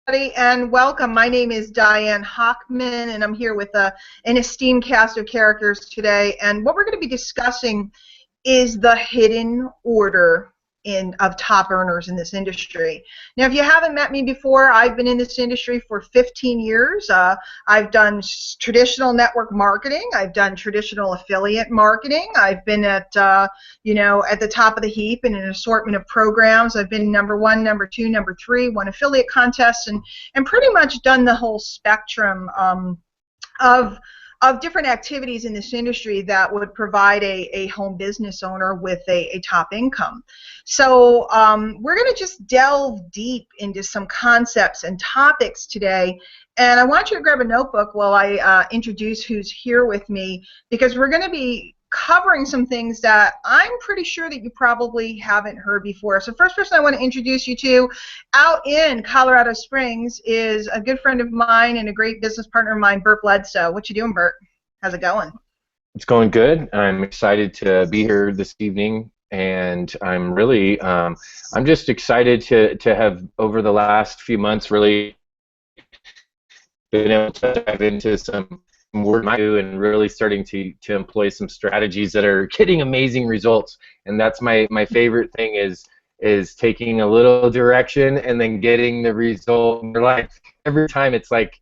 and welcome. My name is Diane Hockman, and I'm here with an esteemed cast of characters today. And what we're going to be discussing is the hidden order of top earners in this industry. Now, if you haven't met me before, I've been in this industry for 15 years. I've done traditional network marketing. I've done traditional affiliate marketing. I've been at at the top of the heap in an assortment of programs. I've been number 1, number 2, number 3, won affiliate contests, and pretty much done the whole spectrum of different activities in this industry that would provide a home business owner with a top income. So we're going to just delve deep into some concepts and topics today. And I want you to grab a notebook while I introduce who's here with me, because we're going to be covering some things that I'm pretty sure that you probably haven't heard before. So first person I want to introduce you to out in Colorado Springs is a good friend of mine and a great business partner of mine, Bert Bledsoe. What you doing, Bert? How's it going? It's going good. I'm excited to be here this evening, and I'm really I'm just excited to have over the last few months really been able to dive into some work and really starting to employ some strategies that are getting amazing results. And that's my favorite thing is taking a little direction and then getting the result in your life. Every time it's like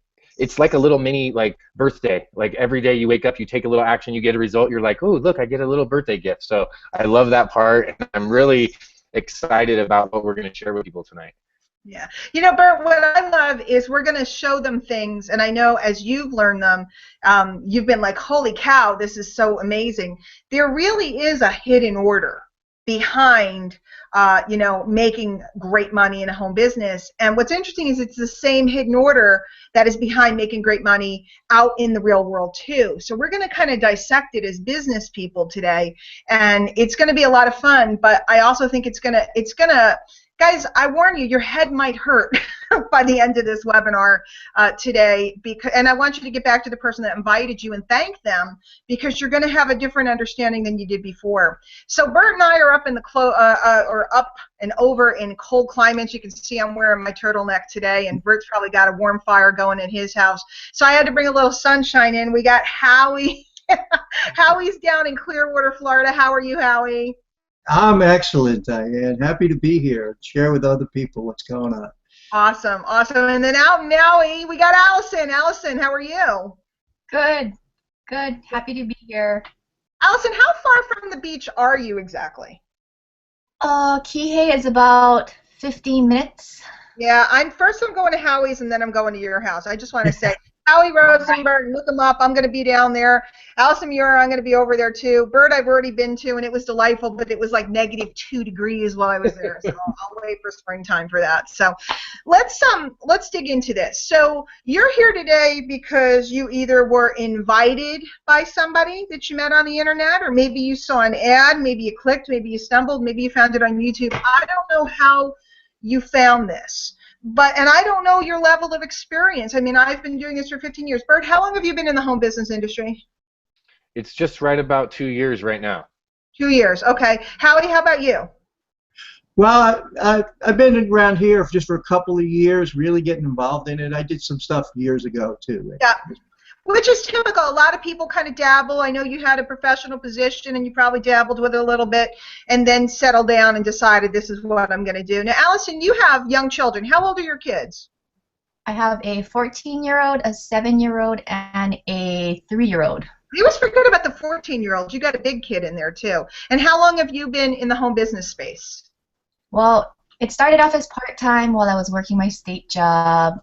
a little mini birthday. Like every day you wake up, you take a little action, you get a result, you're like, oh, look, I get a little birthday gift. So I love that part, and I'm really excited about what we're going to share with people tonight. Yeah. You know, Bert, what I love is we're going to show them things, and I know as you've learned them, you've been like, holy cow, this is so amazing. There really is a hidden order behind making great money in a home business. And what's interesting is it's the same hidden order that is behind making great money out in the real world too. So we're going to kind of dissect it as business people today, and it's going to be a lot of fun, but I also think it's going to guys, I warn you, your head might hurt by the end of this webinar today, and I want you to get back to the person that invited you and thank them, because you're going to have a different understanding than you did before. So Bert and I are up in the up and over in cold climates. You can see I'm wearing my turtleneck today, and Bert's probably got a warm fire going in his house. So I had to bring a little sunshine in. We got Howie. Howie's down in Clearwater, Florida. How are you, Howie? I'm excellent, Diane. Happy to be here. Share with other people what's going on. Awesome, awesome. And then out in Maui, we got Allison. Allison, how are you? Good, good. Happy to be here. Allison, how far from the beach are you exactly? Kihei is about 15 minutes. Yeah, I'm going to Howie's, and then I'm going to your house. I just want to say, Howie Rosenberg, look him up. I'm going to be down there. Allison Muir, I'm going to be over there too. Bert, I've already been to, and it was delightful, but it was like -2 degrees while I was there. So I'll wait for springtime for that. So let's dig into this. So you're here today because you either were invited by somebody that you met on the internet, or maybe you saw an ad, maybe you clicked, maybe you stumbled, maybe you found it on YouTube. I don't know how you found this. And I don't know your level of experience. I mean, I've been doing this for 15 years. Bert, how long have you been in the home business industry? It's just right about 2 years right now. 2 years, okay. Howie, how about you? Well, I've been around here just for a couple of years, really getting involved in it. I did some stuff years ago, too. Yeah, which is typical. A lot of people kind of dabble. I know you had a professional position, and you probably dabbled with it a little bit and then settled down and decided this is what I'm going to do. Now, Allison, you have young children. How old are your kids? I have a 14-year-old, a 7-year-old, and a 3-year-old. You always forget about the 14-year-old. You got a big kid in there, too. And how long have you been in the home business space? Well, it started off as part-time while I was working my state job.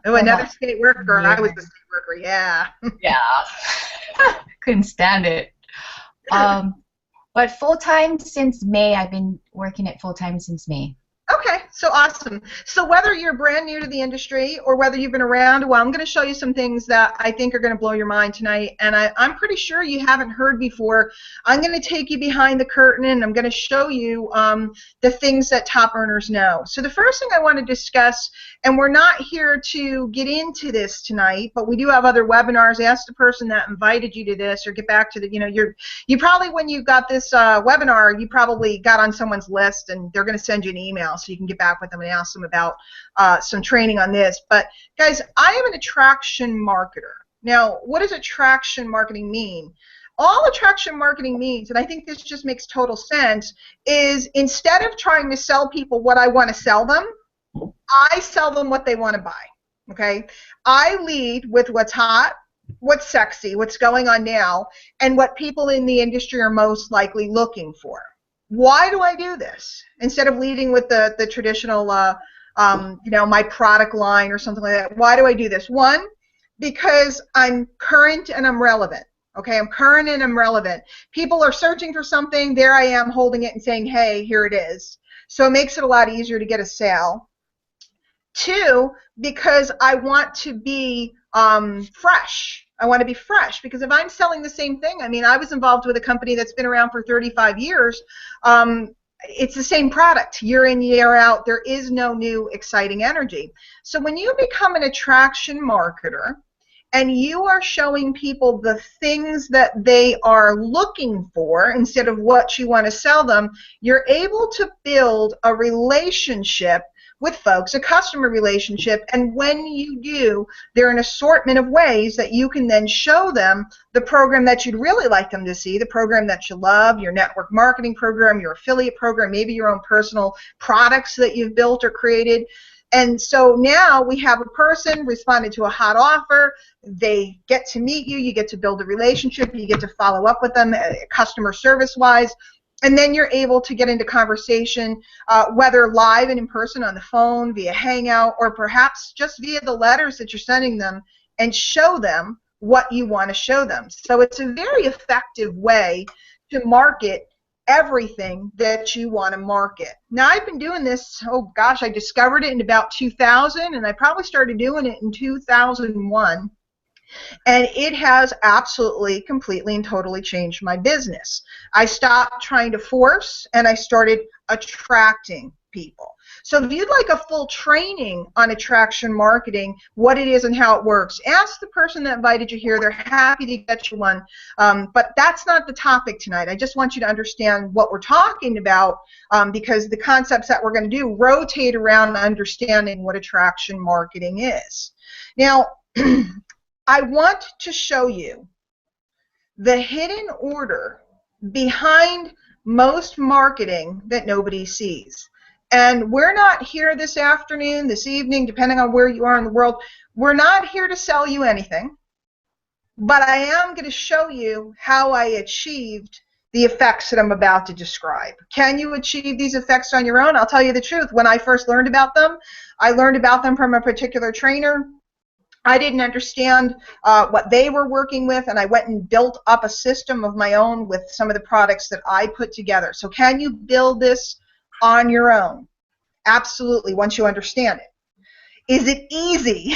Oh, another state worker. Yeah. I was a state worker, yeah. Yeah. Couldn't stand it. But full-time since May. I've been working it full-time since May. Okay, so awesome. So whether you're brand new to the industry or whether you've been around a while, I'm going to show you some things that I think are going to blow your mind tonight, and I'm pretty sure you haven't heard before. I'm going to take you behind the curtain, and I'm going to show you the things that top earners know. So the first thing I want to discuss, and we're not here to get into this tonight, but we do have other webinars. Ask the person that invited you to this, or get back to the, you probably, when you got this webinar, you probably got on someone's list, and they're going to send you an email. email so you can get back with them and ask them about some training on this. But guys, I am an attraction marketer. Now, what does attraction marketing mean? All attraction marketing means, and I think this just makes total sense, is instead of trying to sell people what I want to sell them, I sell them what they want to buy. Okay? I lead with what's hot, what's sexy, what's going on now, and what people in the industry are most likely looking for. Why do I do this? Instead of leading with the traditional, my product line or something like that, why do I do this? One, because I'm current and I'm relevant. Okay, I'm current and I'm relevant. People are searching for something. There I am holding it and saying, hey, here it is. So it makes it a lot easier to get a sale. Two, because I want to be fresh. I want to be fresh because if I'm selling the same thing, I mean, I was involved with a company that's been around for 35 years. It's the same product year in, year out. There is no new exciting energy. So when you become an attraction marketer and you are showing people the things that they are looking for instead of what you want to sell them, you're able to build a relationship with folks, a customer relationship, and when you do, there are an assortment of ways that you can then show them the program that you'd really like them to see, the program that you love, your network marketing program, your affiliate program, maybe your own personal products that you've built or created. And so now we have a person responded to a hot offer, they get to meet you, you get to build a relationship, you get to follow up with them customer service-wise, and then you're able to get into conversation, whether live and in person on the phone, via Hangout, or perhaps just via the letters that you're sending them, and show them what you want to show them. So it's a very effective way to market everything that you want to market. Now, I've been doing this, oh gosh, I discovered it in about 2000, and I probably started doing it in 2001. And it has absolutely, completely, and totally changed my business. I stopped trying to force, and I started attracting people. So if you'd like a full training on attraction marketing, what it is and how it works, ask the person that invited you here. They're happy to get you one. But that's not the topic tonight. I just want you to understand what we're talking about because the concepts that we're going to do rotate around understanding what attraction marketing is. Now, I want to show you the hidden order behind most marketing that nobody sees. And we're not here this afternoon, this evening, depending on where you are in the world, we're not here to sell you anything, but I am going to show you how I achieved the effects that I'm about to describe. Can you achieve these effects on your own? I'll tell you the truth. When I first learned about them, I learned about them from a particular trainer. I didn't understand what they were working with, and I went and built up a system of my own with some of the products that I put together. So can you build this on your own? Absolutely, once you understand it. Is it easy?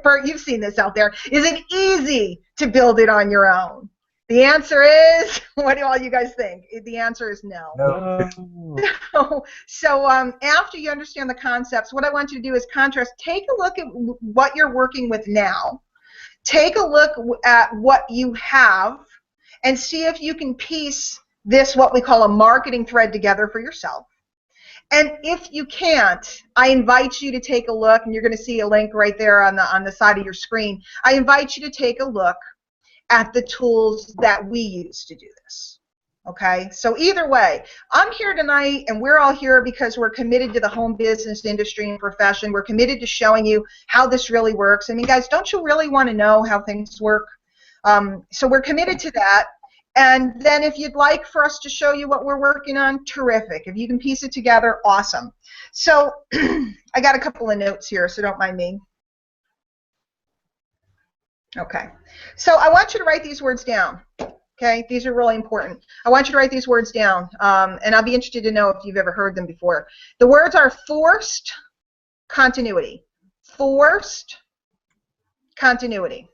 Bert, you've seen this out there. Is it easy to build it on your own? The answer is, what do all you guys think? The answer is no. So after you understand the concepts, what I want you to do is contrast. Take a look at what you're working with now. Take a look at what you have and see if you can piece this, what we call a marketing thread, together for yourself. And if you can't, I invite you to take a look, and you're going to see a link right there on the side of your screen. I invite you to take a look at the tools that we use to do this. Okay, so either way, I'm here tonight, and we're all here because we're committed to the home business industry and profession. We're committed to showing you how this really works. I mean, guys, don't you really want to know how things work? So we're committed to that. And then if you'd like for us to show you what we're working on, terrific. If you can piece it together, awesome. So I got a couple of notes here, so don't mind me. Okay, so I want you to write these words down. Okay, these are really important. I want you to write these words down, and I'll be interested to know if you've ever heard them before. The words are forced continuity. Forced continuity.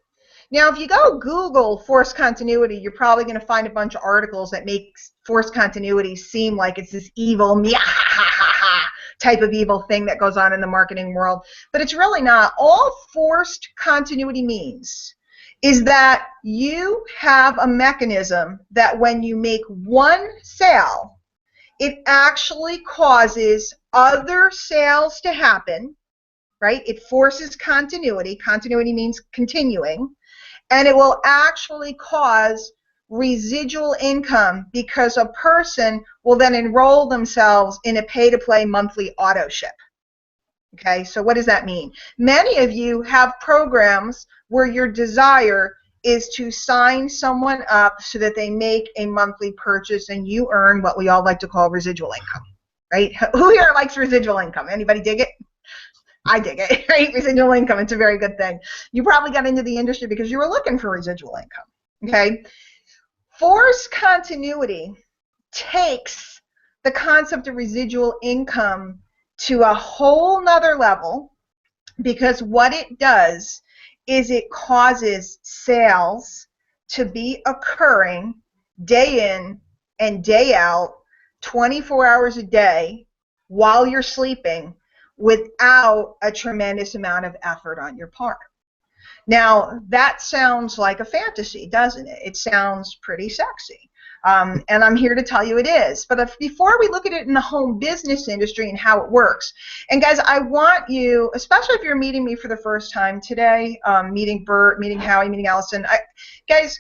Now, if you go Google forced continuity, you're probably going to find a bunch of articles that make forced continuity seem like it's this evil, type of evil thing that goes on in the marketing world. But it's really not. All forced continuity means is that you have a mechanism that when you make one sale, it actually causes other sales to happen, right? It forces continuity. Continuity means continuing. And it will actually cause residual income because a person will then enroll themselves in a pay-to-play monthly auto ship. Okay, so what does that mean? Many of you have programs where your desire is to sign someone up so that they make a monthly purchase and you earn what we all like to call residual income, right? Who here likes residual income? Anybody dig it? I dig it, right? Residual income, it's a very good thing. You probably got into the industry because you were looking for residual income, okay? Forced continuity takes the concept of residual income to a whole nother level, because what it does is it causes sales to be occurring day in and day out, 24 hours a day, while you're sleeping, without a tremendous amount of effort on your part. Now, that sounds like a fantasy, doesn't it? It sounds pretty sexy. And I'm here to tell you it is. But before we look at it in the home business industry and how it works, and guys, I want you, especially if you're meeting me for the first time today, meeting Bert, meeting Howie, meeting Allison, guys,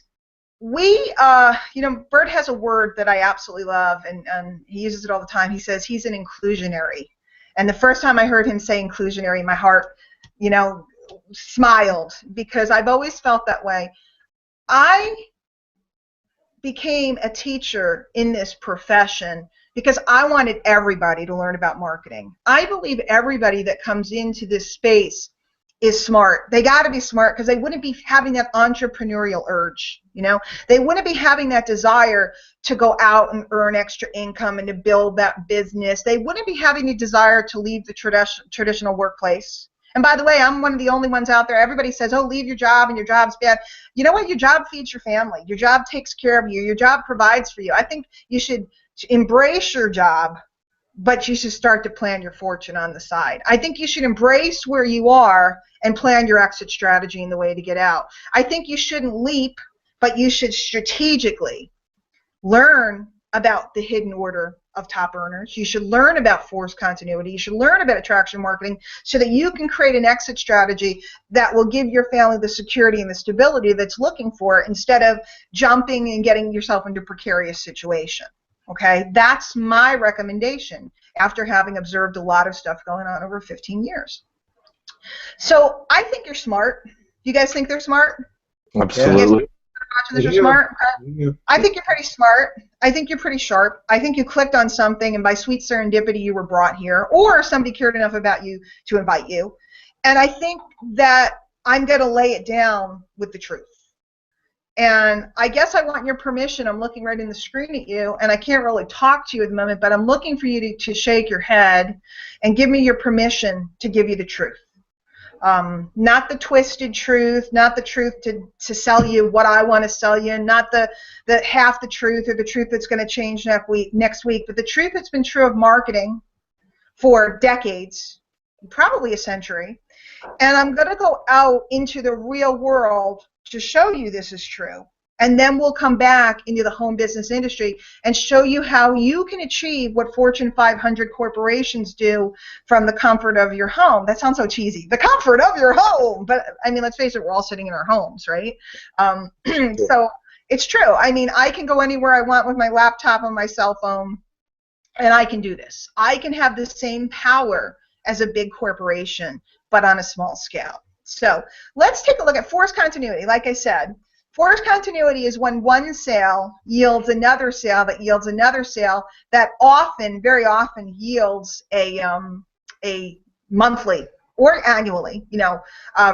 we, Bert has a word that I absolutely love, and he uses it all the time. He says he's an inclusionary. And the first time I heard him say inclusionary, my heart, smiled, because I've always felt that way. I became a teacher in this profession because I wanted everybody to learn about marketing. I believe everybody that comes into this space is smart. They got to be smart, because they wouldn't be having that entrepreneurial urge, They wouldn't be having that desire to go out and earn extra income and to build that business. They wouldn't be having the desire to leave the traditional workplace. And by the way, I'm one of the only ones out there. Everybody says, oh, leave your job and your job's bad. You know what? Your job feeds your family. Your job takes care of you. Your job provides for you. I think you should embrace your job, but you should start to plan your fortune on the side. I think you should embrace where you are and plan your exit strategy and the way to get out. I think you shouldn't leap, but you should strategically learn about the hidden order of top earners. You should learn about forced continuity. You should learn about attraction marketing so that you can create an exit strategy that will give your family the security and the stability that's looking for, instead of jumping and getting yourself into a precarious situation. Okay, that's my recommendation after having observed a lot of stuff going on over 15 years. So I think you're smart. Do you guys think they're smart? Absolutely. You're smart? I think you're pretty smart. I think you're pretty sharp. I think you clicked on something, and by sweet serendipity you were brought here, or somebody cared enough about you to invite you. And I think that I'm going to lay it down with the truth. And I guess I want your permission. I'm looking right in the screen at you, and I can't really talk to you at the moment, but I'm looking for you to shake your head and give me your permission to give you the truth. Not the twisted truth, not the truth to sell you what I want to sell you, not the half the truth or the truth that's going to change next week, but the truth that's been true of marketing for decades, probably a century. And I'm going to go out into the real world to show you this is true. And then we'll come back into the home business industry and show you how you can achieve what Fortune 500 corporations do from the comfort of your home. That sounds so cheesy. The comfort of your home. But, I mean, let's face it, we're all sitting in our homes, right? So it's true. I mean, I can go anywhere I want with my laptop and my cell phone, and I can do this. I can have the same power as a big corporation, but on a small scale. So let's take a look at forced continuity. Like I said, forced continuity is when one sale yields another sale that yields another sale that often, very often, yields a monthly or annually,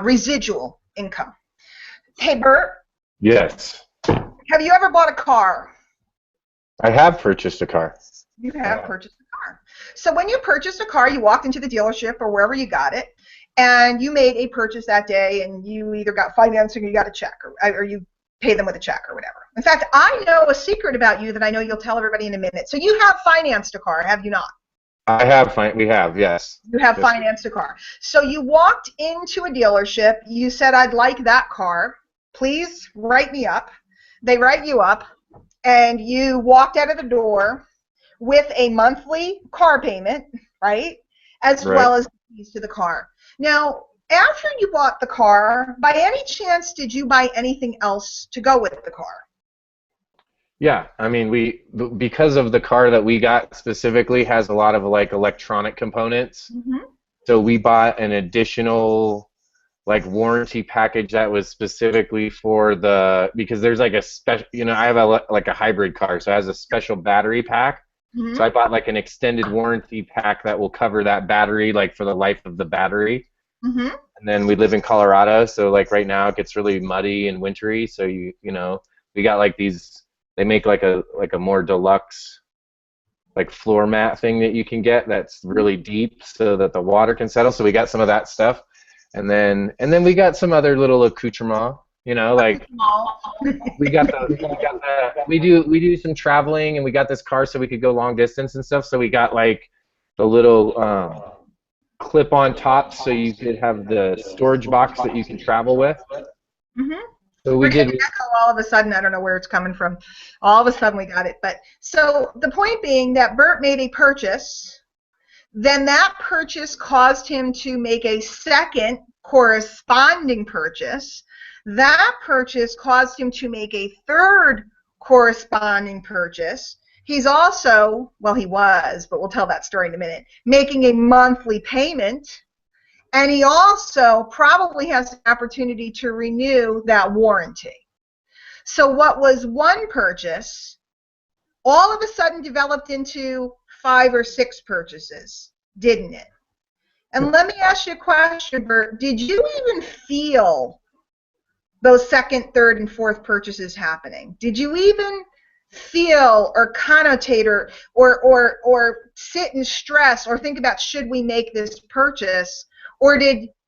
residual income. Hey, Bert. Yes. Have you ever bought a car? I have purchased a car. You have purchased a car. So when you purchased a car, you walked into the dealership or wherever you got it, and you made a purchase that day, and you either got financing or you got a check, or you pay them with a check or whatever. In fact, I know a secret about you that I know you'll tell everybody in a minute. So you have financed a car, have you not? I have. We have, yes. You have yes. financed a car. So you walked into a dealership. You said, I'd like that car. Please write me up. They write you up, and you walked out of the door with a monthly car payment, right, as Right. well as the fees to the car. Now, after you bought the car, by any chance did you buy anything else to go with the car? Yeah, I mean, because of the car that we got specifically has a lot of like electronic components. Mm-hmm. So we bought an additional like warranty package that was specifically for because there's like a special, I have like a hybrid car, so it has a special battery pack. Mm-hmm. So I bought like an extended warranty pack that will cover that battery like for the life of the battery. Mm-hmm. And then we live in Colorado, so like right now it gets really muddy and wintry, so we got like these, they make like a more deluxe like floor mat thing that you can get that's really deep so that the water can settle. So we got some of that stuff. And then we got some other little accoutrement, like we do some traveling, and we got this car so we could go long distance and stuff. So we got like the little clip-on tops so you could have the storage box that you can travel with. Mm-hmm. So we did. All of a sudden, I don't know where it's coming from. All of a sudden, we got it. But so the point being that Bert made a purchase. Then that purchase caused him to make a second corresponding purchase. That purchase caused him to make a third corresponding purchase. He's also, well, he was, but we'll tell that story in a minute, making a monthly payment. And he also probably has an opportunity to renew that warranty. So what was one purchase all of a sudden developed into 5 or 6 purchases, didn't it? And let me ask you a question, Bert. Did you even feel those second, third, and fourth purchases happening? Did you even feel or connotate or sit and stress or think about, should we make this purchase? Or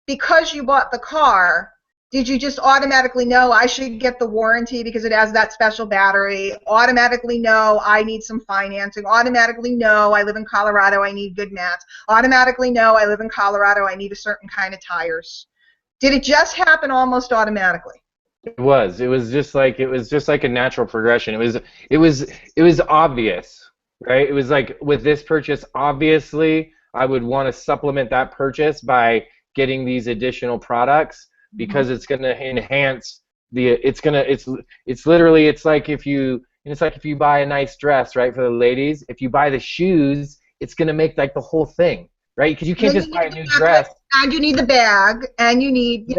because you bought the car, did you just automatically know I should get the warranty because it has that special battery? Automatically know I need some financing. Automatically know I live in Colorado, I need good mats. Automatically know I live in Colorado, I need a certain kind of tires. Did it just happen almost automatically? It was just like a natural progression. It was obvious, right? It was like with this purchase, obviously I would want to supplement that purchase by getting these additional products, because it's going to enhance it's like if you buy a nice dress, right, for the ladies, if you buy the shoes, it's going to make like the whole thing, right? Because you can't just buy a new dress. And you need the bag, and you need,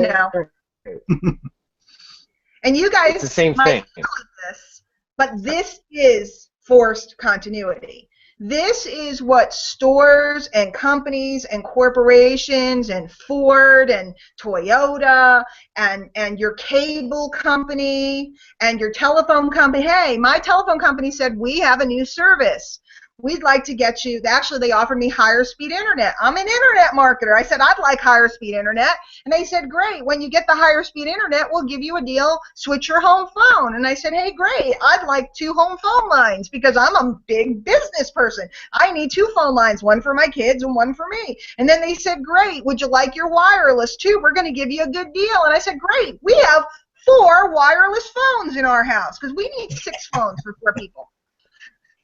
and you guys it's the same might thing. feel this, but this is forced continuity. This is what stores and companies and corporations and Ford and Toyota and your cable company and your telephone company. Hey, my telephone company said, we have a new service. We'd like to get you, actually they offered me higher speed internet. I'm an internet marketer. I said, I'd like higher speed internet. And they said, great, when you get the higher speed internet, we'll give you a deal, switch your home phone. And I said, hey, great, I'd like 2 home phone lines because I'm a big business person. I need 2 phone lines, one for my kids and one for me. And then they said, great, would you like your wireless too? We're going to give you a good deal. And I said, great, we have 4 wireless phones in our house because we need 6 phones for 4 people.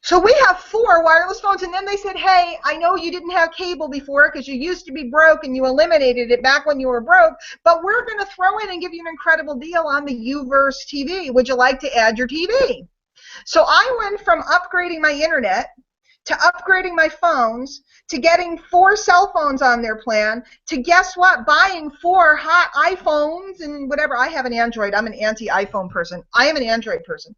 So we have 4 wireless phones, and then they said, hey, I know you didn't have cable before because you used to be broke and you eliminated it back when you were broke, but we're going to throw in and give you an incredible deal on the UVerse TV. Would you like to add your TV? So I went from upgrading my internet to upgrading my phones to getting 4 cell phones on their plan to, guess what, buying 4 hot iPhones and whatever. I have an Android. I'm an anti-iPhone person. I am an Android person.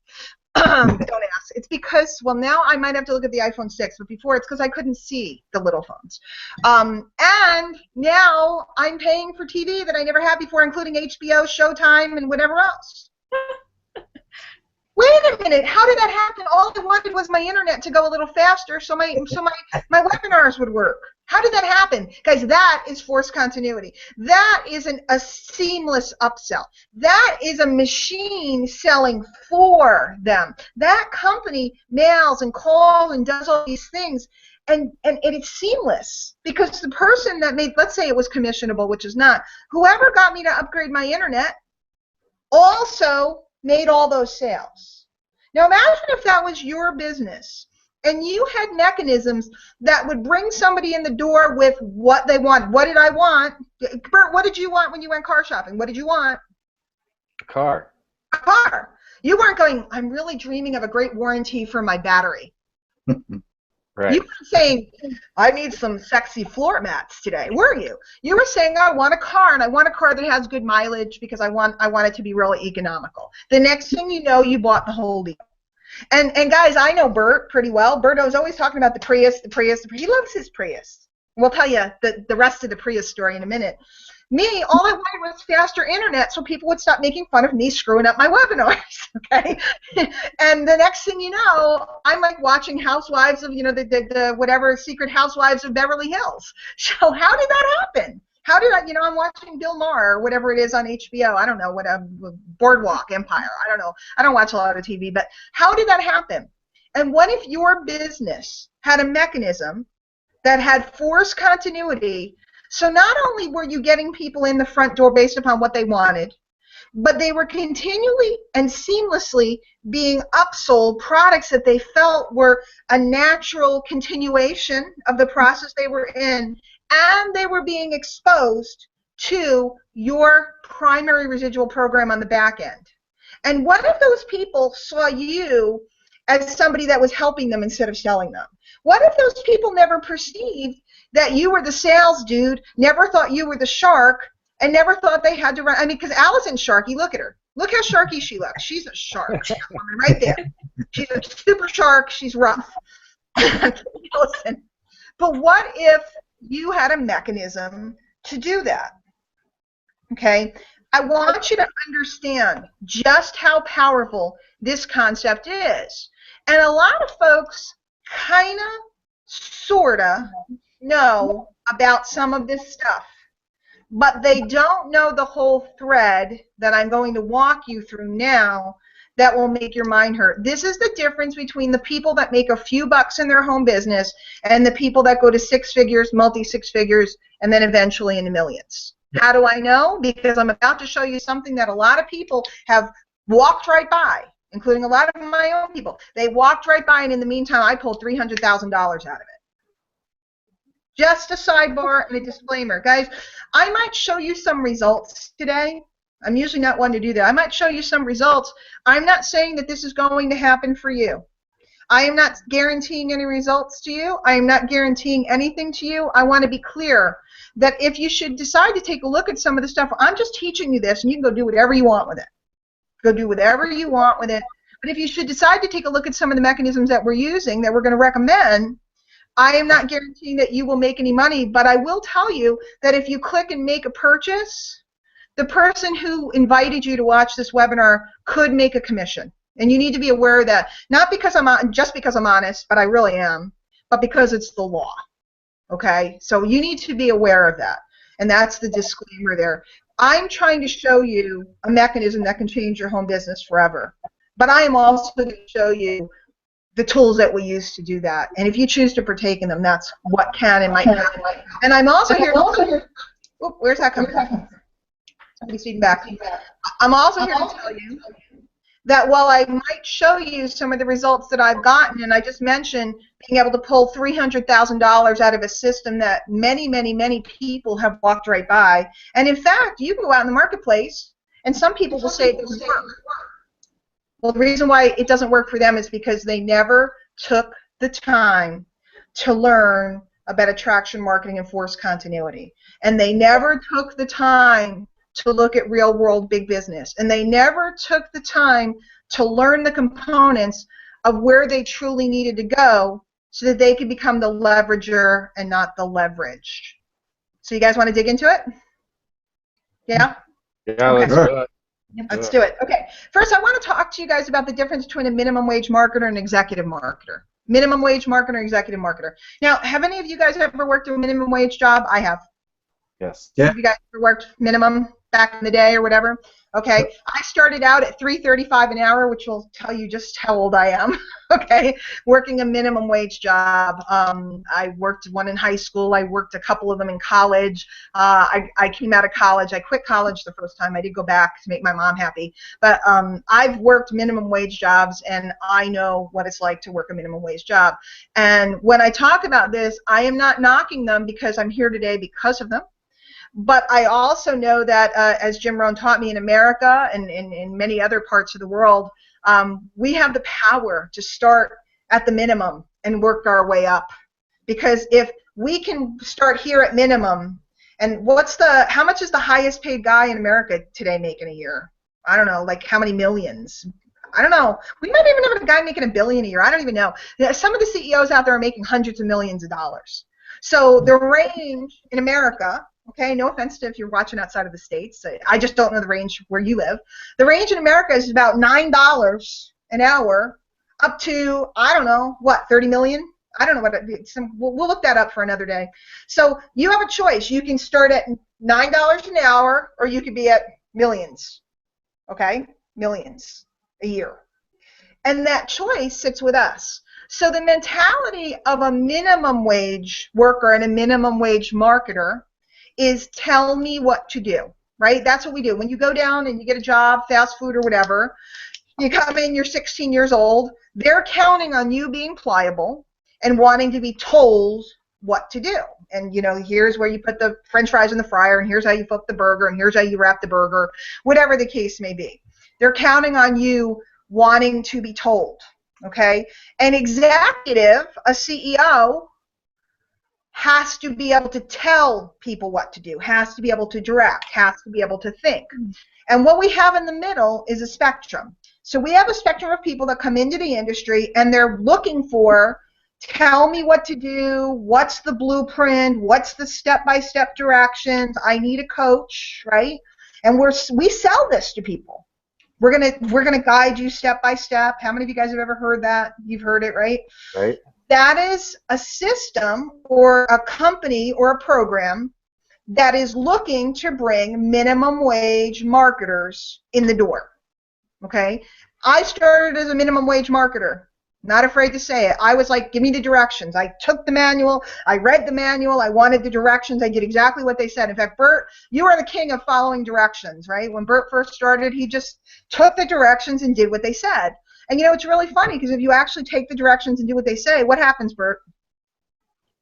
Don't ask. It's because, well, now I might have to look at the iPhone 6, but before it's because I couldn't see the little phones. And now I'm paying for TV that I never had before, including HBO, Showtime, and whatever else. Wait a minute, how did that happen? All I wanted was my internet to go a little faster so my webinars would work. How did that happen? Guys, that is forced continuity. That is a seamless upsell. That is a machine selling for them. That company mails and calls and does all these things, and it's seamless because the person that made, let's say it was commissionable, which is not, whoever got me to upgrade my internet also made all those sales. Now imagine if that was your business and you had mechanisms that would bring somebody in the door with what they want. What did I want? Bert, what did you want when you went car shopping? What did you want? A car. A car. You weren't going, I'm really dreaming of a great warranty for my battery. Right. You weren't saying, I need some sexy floor mats today, were you? You were saying, I want a car, and I want a car that has good mileage because I want it to be really economical. The next thing you know, you bought the whole deal. And guys, I know Bert pretty well. Bert was always talking about the Prius. He loves his Prius. We'll tell you the rest of the Prius story in a minute. Me, all I wanted was faster internet so people would stop making fun of me screwing up my webinars, okay? And the next thing you know, I'm like watching Housewives of, the whatever Secret Housewives of Beverly Hills. So how did that happen? How did I, I'm watching Bill Maher or whatever it is on HBO. I don't know, Boardwalk Empire. I don't know. I don't watch a lot of TV, but how did that happen? And what if your business had a mechanism that had forced continuity? So not only were you getting people in the front door based upon what they wanted, but they were continually and seamlessly being upsold products that they felt were a natural continuation of the process they were in, and they were being exposed to your primary residual program on the back end. And what if those people saw you as somebody that was helping them instead of selling them? What if those people never perceived that you were the sales dude, never thought you were the shark, and never thought they had to run? I mean, because Allison's sharky. Look at her. Look how sharky she looks. She's a shark. She's right there. She's a super shark. She's rough. Allison. But what if you had a mechanism to do that? Okay? I want you to understand just how powerful this concept is. And a lot of folks kind of, sort of, know about some of this stuff, but they don't know the whole thread that I'm going to walk you through now that will make your mind hurt. This is the difference between the people that make a few bucks in their home business and the people that go to six figures, multi-six figures, and then eventually in the millions. How do I know? Because I'm about to show you something that a lot of people have walked right by, including a lot of my own people. They walked right by, and in the meantime, I pulled $300,000 out of it. Just a sidebar and a disclaimer. Guys, I might show you some results today. I'm usually not one to do that. I might show you some results. I'm not saying that this is going to happen for you. I am not guaranteeing any results to you. I am not guaranteeing anything to you. I want to be clear that if you should decide to take a look at some of the stuff, I'm just teaching you this, and you can go do whatever you want with it. Go do whatever you want with it. But if you should decide to take a look at some of the mechanisms that we're using, that we're going to recommend, I am not guaranteeing that you will make any money, but I will tell you that if you click and make a purchase, the person who invited you to watch this webinar could make a commission. And you need to be aware of that, not because just because I'm honest, but I really am, but because it's the law. Okay? So you need to be aware of that. And that's the disclaimer there. I'm trying to show you a mechanism that can change your home business forever. But I am also going to show you the tools that we use to do that. And if you choose to partake in them, that's what can and might happen. And I'm also here oh, where's that coming from? Somebody's feedback. I'm also here to tell you that while I might show you some of the results that I've gotten, and I just mentioned being able to pull $300,000 out of a system that many, many, many people have walked right by. And in fact, you can go out in the marketplace, and some people will say it doesn't work. Well, the reason why it doesn't work for them is because they never took the time to learn about attraction marketing and force continuity. And they never took the time to look at real world big business. And they never took the time to learn the components of where they truly needed to go so that they could become the leverager and not the leverage. So you guys want to dig into it? Yeah? Yeah, Okay. let's do it. Let's do it. Okay. First, I want to talk to you guys about the difference between a minimum wage marketer and an executive marketer. Minimum wage marketer, executive marketer. Now, have any of you guys ever worked a minimum wage job? I have. Yes. Yeah. Have you guys ever worked minimum? back in the day or whatever. Okay, I started out at $3.35 an hour, which will tell you just how old I am. Okay, working a minimum wage job. I worked one in high school. I worked a couple of them in college. I came out of college. I quit college the first time. I did go back to make my mom happy. But I've worked minimum wage jobs, and I know what it's like to work a minimum wage job. And when I talk about this, I am not knocking them because I'm here today because of them. But I also know that, as Jim Rohn taught me, in America and in many other parts of the world, we have the power to start at the minimum and work our way up. Because if we can start here at minimum, and how much is the highest paid guy in America today making a year? I don't know, like how many millions? I don't know. We might even have a guy making $1 billion a year. I don't even know. Some of the CEOs out there are making hundreds of millions of dollars. So the range in America, okay, no offense to if you're watching outside of the States, I just don't know the range where you live. The range in America is about $9 an hour up to, I don't know, what, 30 million? I don't know what we'll look that up for another day. So you have a choice. You can start at $9 an hour, or you could be at millions, okay? Millions a year. And that choice sits with us. So the mentality of a minimum wage worker and a minimum wage marketer is tell me what to do, right? That's what we do. When you go down and you get a job, fast food or whatever, you come in, you're 16 years old, they're counting on you being pliable and wanting to be told what to do. And, you know, here's where you put the french fries in the fryer, and here's how you flip the burger, and here's how you wrap the burger, whatever the case may be. They're counting on you wanting to be told, okay? An executive, a CEO, has to be able to tell people what to do, has to be able to direct, has to be able to think. And what we have in the middle is a spectrum. So we have a spectrum of people that come into the industry and they're looking for, tell me what to do, what's the blueprint, what's the step-by-step directions, I need a coach, right? And we sell this to people. We're gonna guide you step by step. How many of you guys have ever heard that? You've heard it, right? Right. That is a system or a company or a program that is looking to bring minimum wage marketers in the door. Okay? I started as a minimum wage marketer. Not afraid to say it. I was like, give me the directions. I took the manual. I read the manual. I wanted the directions. I did exactly what they said. In fact, Bert, you are the king of following directions, right? When Bert first started, he just took the directions and did what they said. And you know, it's really funny because if you actually take the directions and do what they say, what happens, Bert?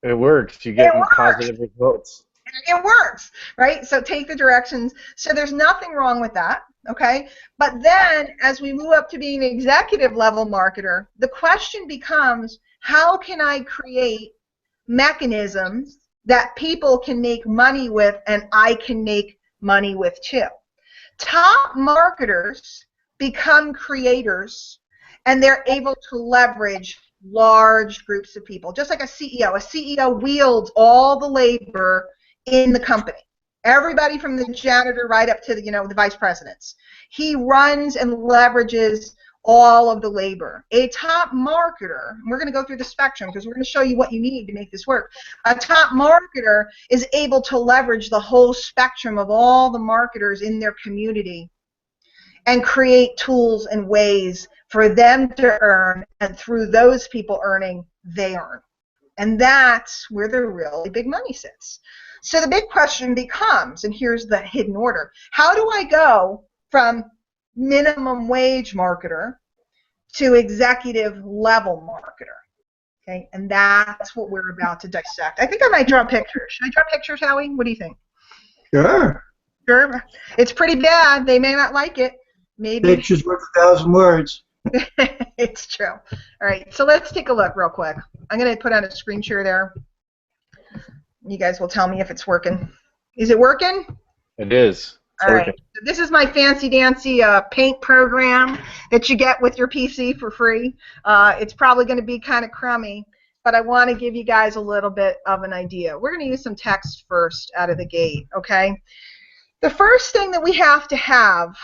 It works. You get positive results. It works, right? So take the directions. So there's nothing wrong with that, okay? But then as we move up to being an executive level marketer, the question becomes, how can I create mechanisms that people can make money with and I can make money with too? Top marketers become creators, and they're able to leverage large groups of people, just like a CEO. A CEO wields all the labor in the company. Everybody from the janitor right up to the, the vice presidents. He runs and leverages all of the labor. A top marketer, and we're going to go through the spectrum because we're going to show you what you need to make this work. A top marketer is able to leverage the whole spectrum of all the marketers in their community and create tools and ways for them to earn, and through those people earning, they earn. And that's where the really big money sits. So the big question becomes, and here's the hidden order, how do I go from minimum wage marketer to executive level marketer? Okay, and that's what we're about to dissect. I think I might draw pictures. Should I draw pictures, Howie? What do you think? Sure. Sure. It's pretty bad. They may not like it. Maybe. Pictures worth 1,000 words. It's true. All right, so let's take a look real quick. I'm going to put on a screen share there. You guys will tell me if it's working. Is it working? It is. All right. So this is my fancy-dancy paint program that you get with your PC for free. It's probably going to be kind of crummy, but I want to give you guys a little bit of an idea. We're going to use some text first out of the gate, okay? The first thing that we have to have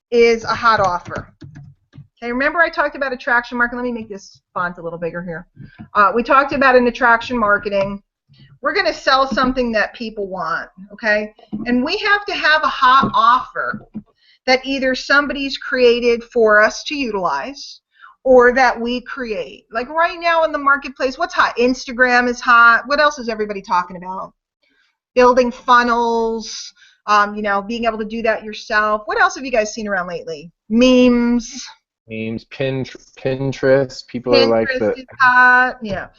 is a hot offer. Okay, remember I talked about attraction marketing. Let me make this font a little bigger here. We talked about an attraction marketing. We're going to sell something that people want, okay? And we have to have a hot offer that either somebody's created for us to utilize or that we create. Like right now in the marketplace, what's hot? Instagram is hot. What else is everybody talking about? Building funnels, being able to do that yourself. What else have you guys seen around lately? Memes. Pinterest. People are like Pinterest is hot. Yeah.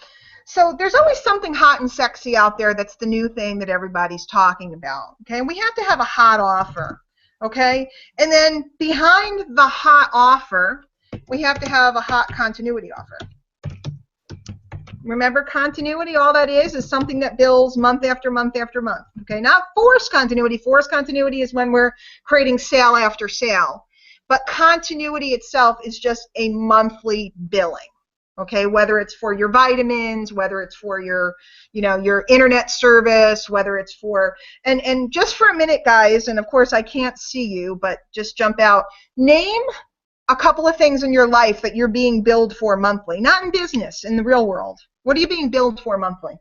So there's always something hot and sexy out there that's the new thing that everybody's talking about. Okay, and we have to have a hot offer. Okay, and then behind the hot offer, we have to have a hot continuity offer. Remember, continuity, all that is something that builds month after month after month. Okay, not forced continuity. Forced continuity is when we're creating sale after sale. But continuity itself is just a monthly billing. Okay, whether it's for your vitamins, whether it's for your, your internet service, whether it's for, and just for a minute, guys, and of course I can't see you, but just jump out. Name a couple of things in your life that you're being billed for monthly, not in business, in the real world. What are you being billed for monthly?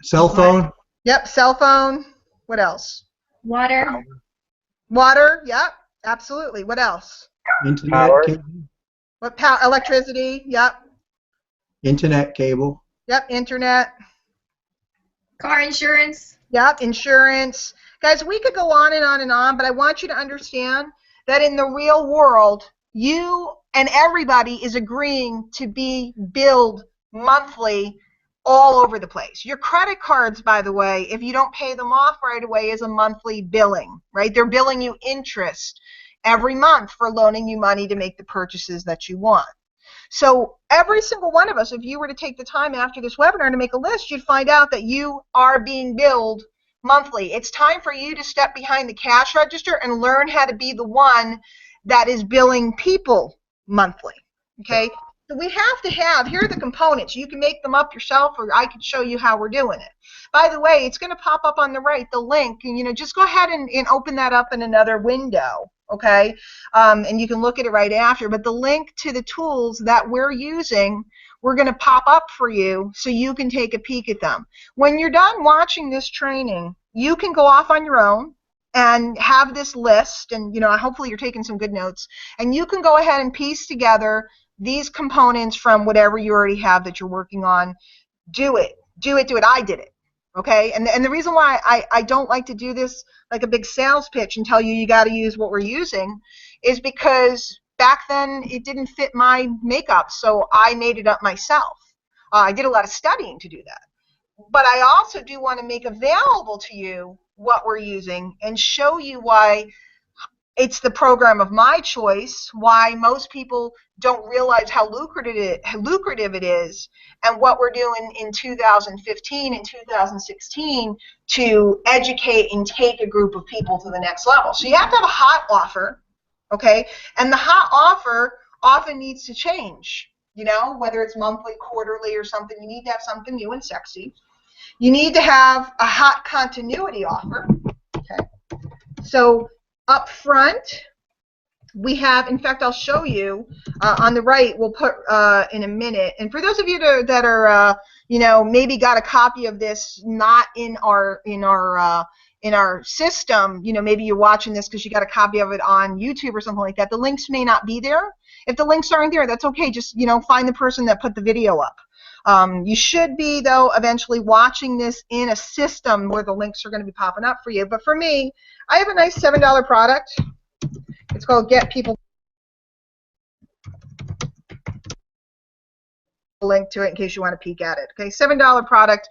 Cell phone. Yep, cell phone. What else? Water. Water. Yep, absolutely. What else? Internet Power. cable. What power? Electricity. Yep. Internet cable. Yep. Internet. Car insurance. Yep. Insurance. Guys, we could go on and on and on, but I want you to understand that in the real world, you and everybody is agreeing to be billed monthly all over the place. Your credit cards, by the way, if you don't pay them off right away, is a monthly billing, right? They're billing you interest every month for loaning you money to make the purchases that you want. So every single one of us, if you were to take the time after this webinar to make a list, you'd find out that you are being billed monthly. It's time for you to step behind the cash register and learn how to be the one that is billing people monthly, okay? So we have to have, here are the components. You can make them up yourself, or I can show you how we're doing it. By the way, it's going to pop up on the right, the link, and just go ahead and open that up in another window, okay? And you can look at it right after, but the link to the tools that we're using, we're going to pop up for you so you can take a peek at them. When you're done watching this training, you can go off on your own and have this list, and hopefully you're taking some good notes, and you can go ahead and piece together these components from whatever you already have that you're working on. Do it. Do it. Do it. I did it. Okay? And the reason why I don't like to do this like a big sales pitch and tell you you got to use what we're using is because back then it didn't fit my makeup, so I made it up myself. I did a lot of studying to do that. But I also do want to make available to you what we're using and show you why it's the program of my choice, why most people don't realize how lucrative it is, and what we're doing in 2015 and 2016 to educate and take a group of people to the next level. So you have to have a hot offer, okay? And the hot offer often needs to change, whether it's monthly, quarterly, or something. You need to have something new and sexy. You need to have a hot continuity offer, okay? So up front, we have, in fact, I'll show you on the right, we'll put in a minute. And for those of you that are, maybe got a copy of this not in our system, maybe you're watching this because you got a copy of it on YouTube or something like that. The links may not be there. If the links aren't there, that's okay. Just, find the person that put the video up. You should be, though, eventually watching this in a system where the links are going to be popping up for you. But for me, I have a nice $7 product. It's called Get People. Link to it in case you want to peek at it. Okay, $7 product.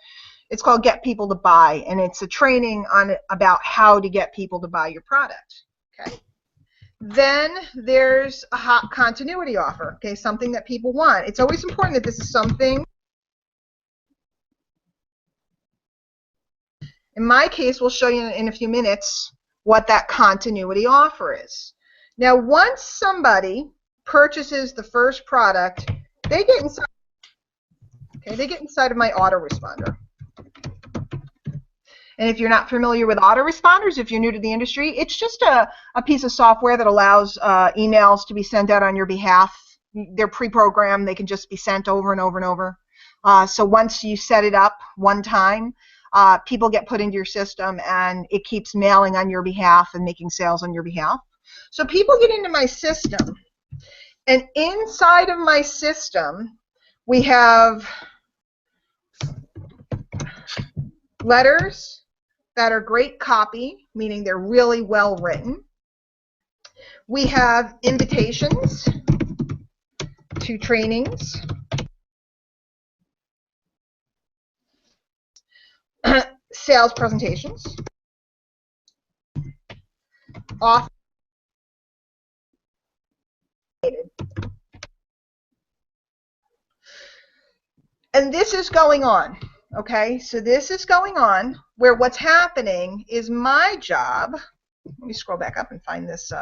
It's called Get People to Buy, and it's a training about how to get people to buy your product. Okay. Then there's a hot continuity offer. Okay, something that people want. It's always important that this is something. In my case, we'll show you in a few minutes what that continuity offer is. Now, once somebody purchases the first product, they get inside. Okay, they get inside of my autoresponder. And if you're not familiar with autoresponders, if you're new to the industry, it's just a piece of software that allows emails to be sent out on your behalf. They're pre-programmed. They can just be sent over and over and over. So once you set it up one time, people get put into your system, and it keeps mailing on your behalf and making sales on your behalf. So people get into my system, and inside of my system, we have letters that are great copy, meaning they're really well written. We have invitations to trainings, sales presentations, off. And this is going on, okay? So this is going on where what's happening is my job. Let me scroll back up and find this.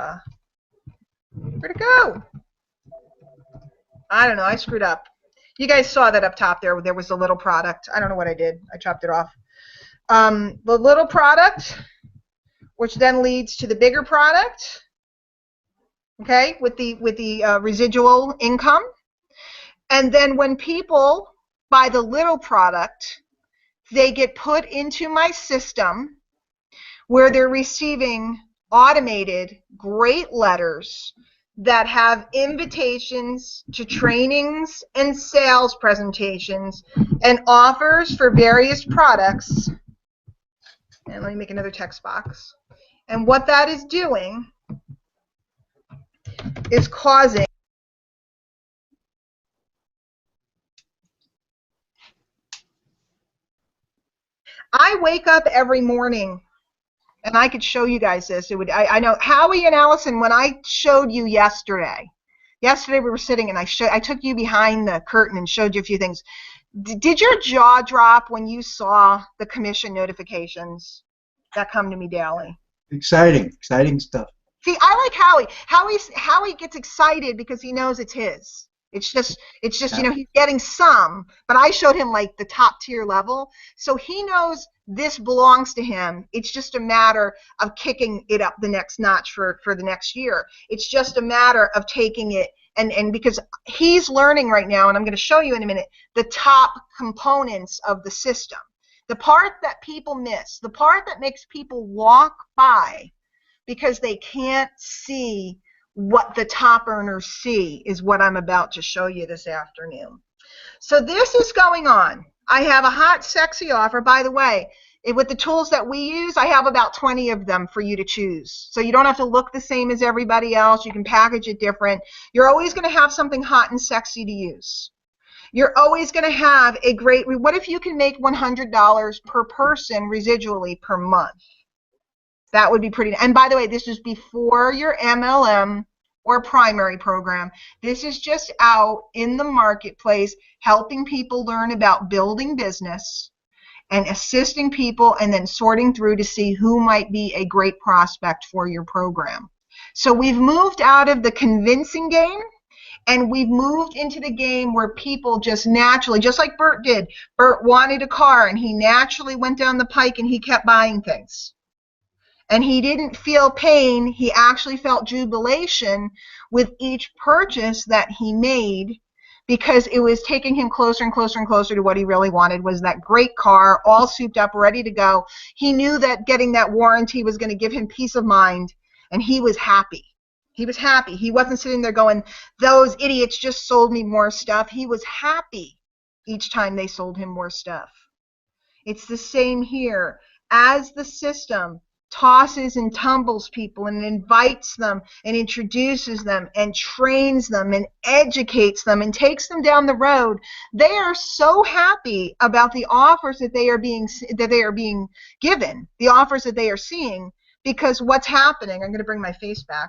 Where'd it go? I don't know. I screwed up. You guys saw that up top there. There was a little product. I don't know what I did. I chopped it off. The little product, which then leads to the bigger product, okay, with the residual income. And then when people buy the little product, they get put into my system where they're receiving automated great letters that have invitations to trainings and sales presentations and offers for various products. And let me make another text box. And what that is doing is causing I wake up every morning, and I could show you guys this. I know Howie and Allison, when I showed you yesterday we were sitting, and I took you behind the curtain and showed you a few things. Did your jaw drop when you saw the commission notifications that come to me daily? Exciting stuff. See, I like Howie. Howie gets excited because he knows it's his. It's just, you know, he's getting some, but I showed him like the top tier level. So he knows this belongs to him. It's just a matter of kicking it up the next notch for the next year. It's just a matter of taking it, and because he's learning right now, and I'm going to show you in a minute, the top components of the system. The part that people miss, the part that makes people walk by because they can't see what the top earners see, is what I'm about to show you this afternoon. So this is going on. I have a hot, sexy offer. By the way, with the tools that we use, I have about 20 of them for you to choose. So you don't have to look the same as everybody else. You can package it different. You're always going to have something hot and sexy to use. You're always going to have a great, what if you can make $100 per person residually per month? That would be pretty. And by the way, this is before your MLM or primary program. This is just out in the marketplace helping people learn about building business and assisting people and then sorting through to see who might be a great prospect for your program. So we've moved out of the convincing game, and we've moved into the game where people just naturally, just like Bert did. Bert wanted a car, and he naturally went down the pike and he kept buying things. And he didn't feel pain. He actually felt jubilation with each purchase that he made, because it was taking him closer and closer and closer to what he really wanted, was that great car, all souped up, ready to go. He knew that getting that warranty was going to give him peace of mind, and he was happy. He was happy. He wasn't sitting there going, those idiots just sold me more stuff. He was happy each time they sold him more stuff. It's the same here. As the system tosses and tumbles people and invites them and introduces them and trains them and educates them and takes them down the road, they are so happy about the offers that they are being given, the offers that they are seeing, because what's happening, I'm going to bring my face back.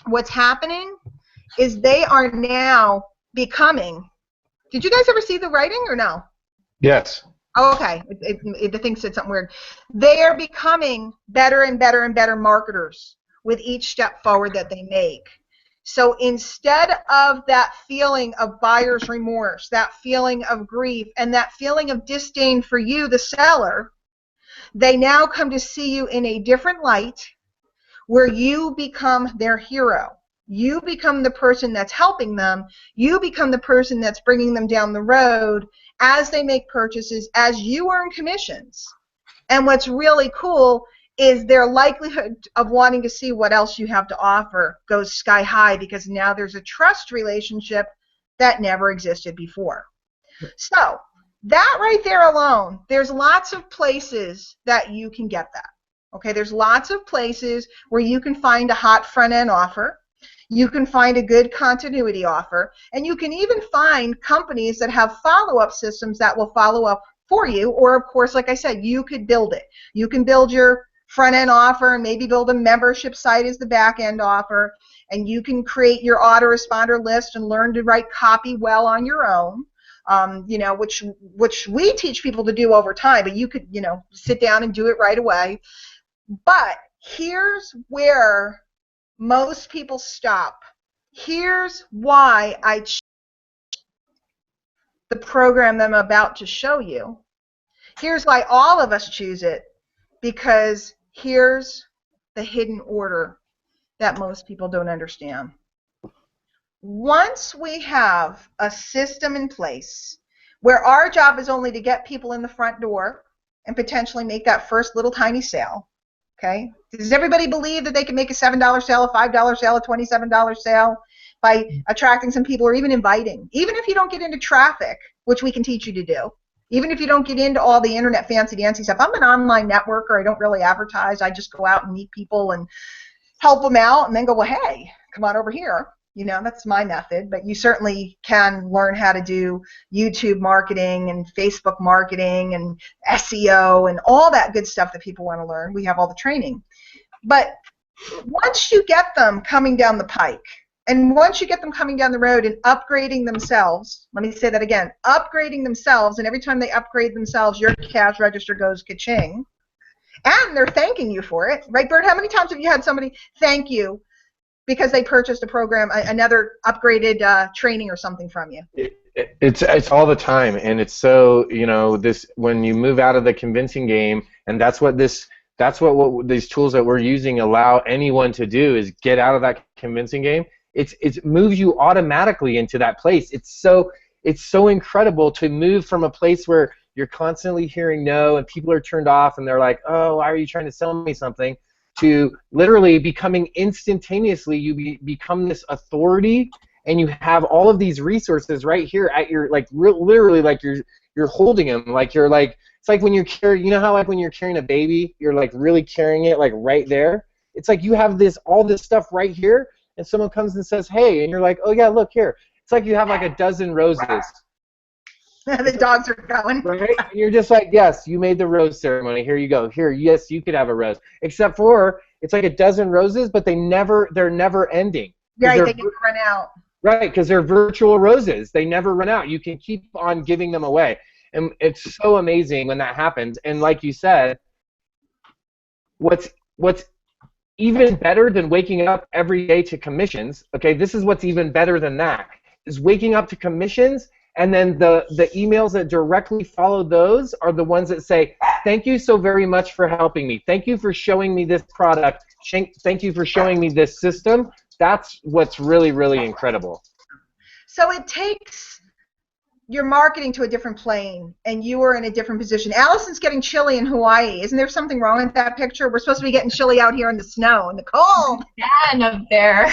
What's happening is they are now becoming, did you guys ever see the writing or no? Yes. Oh, okay. The thing said something weird. They are becoming better and better and better marketers with each step forward that they make. So instead of that feeling of buyer's remorse, that feeling of grief, and that feeling of disdain for you, the seller, they now come to see you in a different light, where you become their hero. You become the person that's helping them. You become the person that's bringing them down the road as they make purchases, as you earn commissions. And what's really cool is their likelihood of wanting to see what else you have to offer goes sky high, because now there's a trust relationship that never existed before. So that right there alone, there's lots of places that you can get that. Okay, there's lots of places where you can find a hot front-end offer. You can find a good continuity offer, and you can even find companies that have follow-up systems that will follow up for you, or of course, like I said, you could build it. You can build your front-end offer and maybe build a membership site as the back-end offer, and you can create your autoresponder list and learn to write copy well on your own, you know, which we teach people to do over time, but you could, you know, sit down and do it right away. But here's where most people stop. Here's why I chose the program that I'm about to show you. Here's why all of us choose it, because here's the hidden order that most people don't understand. Once we have a system in place where our job is only to get people in the front door and potentially make that first little tiny sale, okay? Does everybody believe that they can make a $7 sale, a $5 sale, a $27 sale by attracting some people, or even inviting? Even if you don't get into traffic, which we can teach you to do, even if you don't get into all the internet fancy dancy stuff. I'm an online networker. I don't really advertise. I just go out and meet people and help them out and then go, well, hey, come on over here. You know, that's my method. But you certainly can learn how to do YouTube marketing and Facebook marketing and SEO and all that good stuff that people want to learn. We have all the training. But once you get them coming down the pike, and once you get them coming down the road and upgrading themselves, let me say that again, upgrading themselves, and every time they upgrade themselves, your cash register goes ka-ching, and they're thanking you for it. Right, Bert? How many times have you had somebody thank you because they purchased a program, another upgraded training or something from you? It's all the time, and it's so, you know, this, when you move out of the convincing game, and that's what these tools that we're using allow anyone to do, is get out of that convincing game. It moves you automatically into that place. It's so incredible to move from a place where you're constantly hearing no and people are turned off and they're like, oh, why are you trying to sell me something, to literally becoming instantaneously, you become this authority, and you have all of these resources right here at your, like, literally, like you're holding them, like you're like, it's like when you're carrying, you know how like when you're carrying a baby, you're like really carrying it like right there. It's like you have all this stuff right here, and someone comes and says, hey, and you're like, oh yeah, look here. It's like you have like a dozen roses. The dogs are going. Right? And you're just like, yes, you made the rose ceremony. Here you go. Here, yes, you could have a rose. Except for it's like a dozen roses, but they're never ending. Right, they never run out. Right, because they're virtual roses. They never run out. You can keep on giving them away. And it's so amazing when that happens. And like you said, what's even better than waking up every day to commissions, okay, this is what's even better than that, is waking up to commissions, and then the emails that directly follow those are the ones that say, thank you so very much for helping me. Thank you for showing me this product. Thank you for showing me this system. That's what's really, really incredible. So it takes your marketing to a different plane, and you are in a different position. Allison's getting chilly in Hawaii. Isn't there something wrong with that picture? We're supposed to be getting chilly out here in the snow and the cold. Man up there.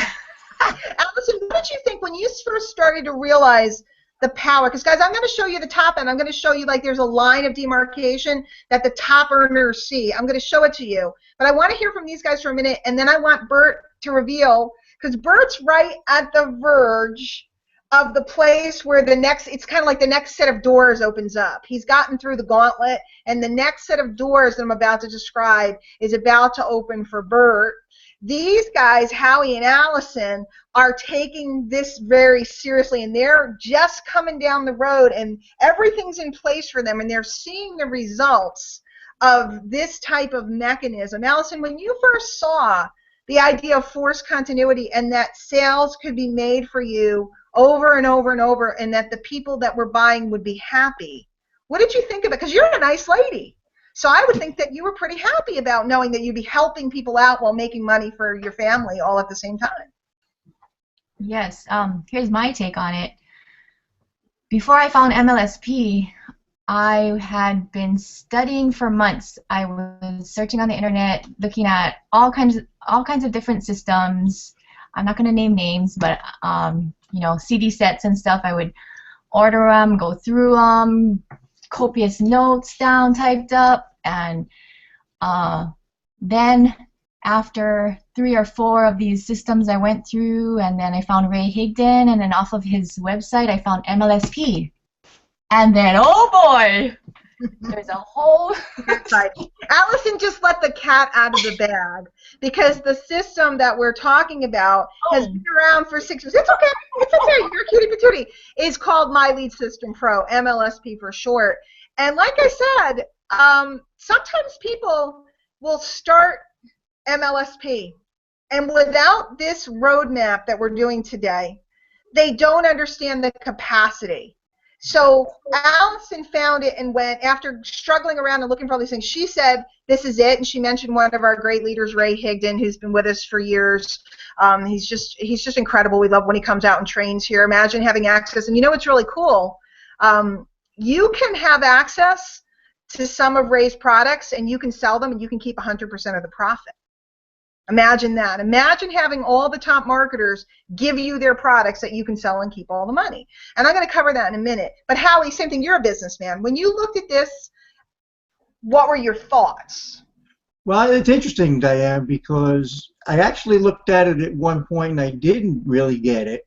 Allison, what did you think when you first started to realize the power? Because, guys, I'm going to show you the top end. I'm going to show you, like, there's a line of demarcation that the top earners see. I'm going to show it to you. But I want to hear from these guys for a minute, and then I want Bert to reveal, because Bert's right at the verge of the place where it's kind of like the next set of doors opens up. He's gotten through the gauntlet, and the next set of doors that I'm about to describe is about to open for Bert. These guys, Howie and Allison, are taking this very seriously, and they're just coming down the road, and everything's in place for them, and they're seeing the results of this type of mechanism. Allison, when you first saw the idea of forced continuity and that sales could be made for you over and over and over, and that the people that were buying would be happy, what did you think of it? Because you're a nice lady. So I would think that you were pretty happy about knowing that you'd be helping people out while making money for your family all at the same time. Yes. Here's my take on it. Before I found MLSP, I had been studying for months. I was searching on the internet, looking at all kinds of different systems. I'm not going to name names, but you know, CD sets and stuff. I would order them, go through them, copious notes down, typed up, and then after 3 or 4 of these systems I went through, and then I found Ray Higdon, and then off of his website I found MLSP. And then, oh boy, there's a whole... Allison just let the cat out of the bag, because the system that we're talking about has been around for 6 years. It's okay. It's okay. You're a cutie patootie. It's called My Lead System Pro, MLSP for short. And like I said, sometimes people will start MLSP, and without this roadmap that we're doing today, they don't understand the capacity. So Allison found it and went, after struggling around and looking for all these things, she said, this is it, and she mentioned one of our great leaders, Ray Higdon, who's been with us for years. He's just incredible. We love when he comes out and trains here. Imagine having access, and you know what's really cool? You can have access to some of Ray's products, and you can sell them, and you can keep 100% of the profit. Imagine that. Imagine having all the top marketers give you their products that you can sell and keep all the money. And I'm going to cover that in a minute. But Howie, same thing. You're a businessman. When you looked at this, what were your thoughts? Well, it's interesting, Diane, because I actually looked at it at one point and I didn't really get it.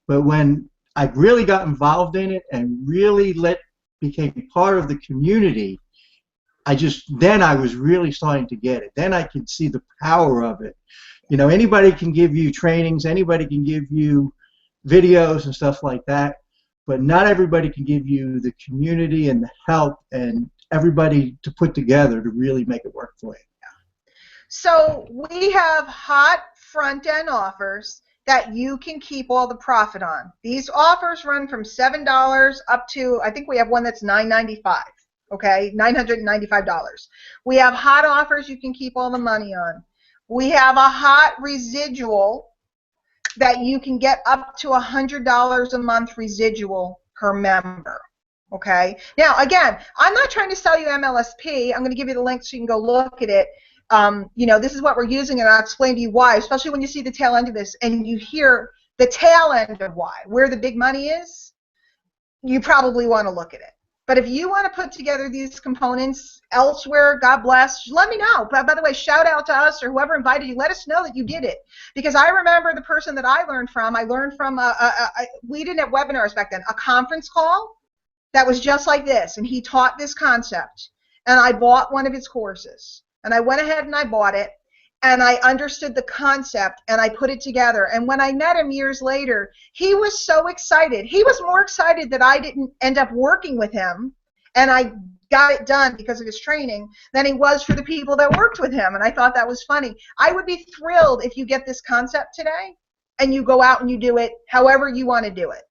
But when I really got involved in it and really became part of the community, then I was really starting to get it. Then I could see the power of it. You know, anybody can give you trainings, anybody can give you videos and stuff like that, but not everybody can give you the community and the help and everybody to put together to really make it work for you. So we have hot front-end offers that you can keep all the profit on. These offers run from $7 up to, I think we have one that's $9.95. Okay, $995. We have hot offers you can keep all the money on. We have a hot residual that you can get up to $100 a month residual per member. Okay. Now, again, I'm not trying to sell you MLSP. I'm going to give you the link so you can go look at it. You know, this is what we're using, and I'll explain to you why, especially when you see the tail end of this and you hear the tail end of why, where the big money is. You probably want to look at it. But if you want to put together these components elsewhere, God bless, let me know. By the way, shout out to us or whoever invited you. Let us know that you did it. Because I remember the person that I learned from we didn't have webinars back then, a conference call that was just like this. And he taught this concept. And I bought one of his courses. And I went ahead and I bought it. And I understood the concept, and I put it together. And when I met him years later, he was so excited. He was more excited that I didn't end up working with him, and I got it done because of his training, than he was for the people that worked with him. And I thought that was funny. I would be thrilled if you get this concept today, and you go out and you do it however you want to do it.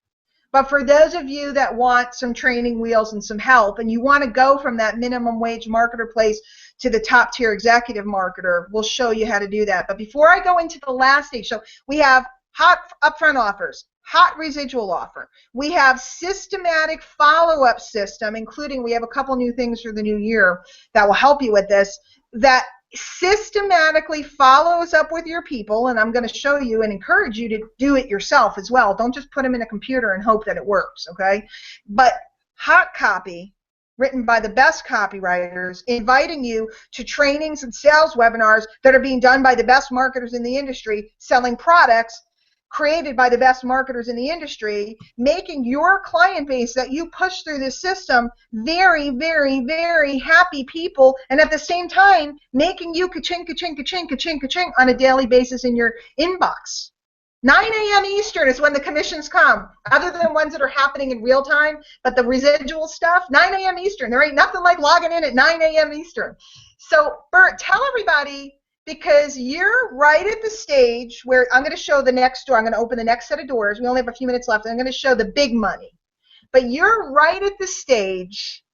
But for those of you that want some training wheels and some help, and you want to go from that minimum wage marketer place to the top tier executive marketer, we'll show you how to do that. But before I go into the last stage, so we have hot upfront offers, hot residual offer. We have systematic follow-up system, including we have a couple new things for the new year that will help you with this, that systematically follows up with your people, and I'm going to show you and encourage you to do it yourself as well. Don't just put them in a computer and hope that it works, okay? But hot copy written by the best copywriters, inviting you to trainings and sales webinars that are being done by the best marketers in the industry, selling products created by the best marketers in the industry, making your client base that you push through this system very, very, very happy people, and at the same time making you ka-ching, ka-ching, ka-ching, ka-ching, ka-ching on a daily basis in your inbox. 9 a.m. Eastern is when the commissions come, other than ones that are happening in real time, but the residual stuff, 9 a.m. Eastern. There ain't nothing like logging in at 9 a.m. Eastern. So, Bert, tell everybody, because you're right at the stage where I'm going to show the next door. I'm going to open the next set of doors. We only have a few minutes left. I'm going to show the big money. But you're right at the stage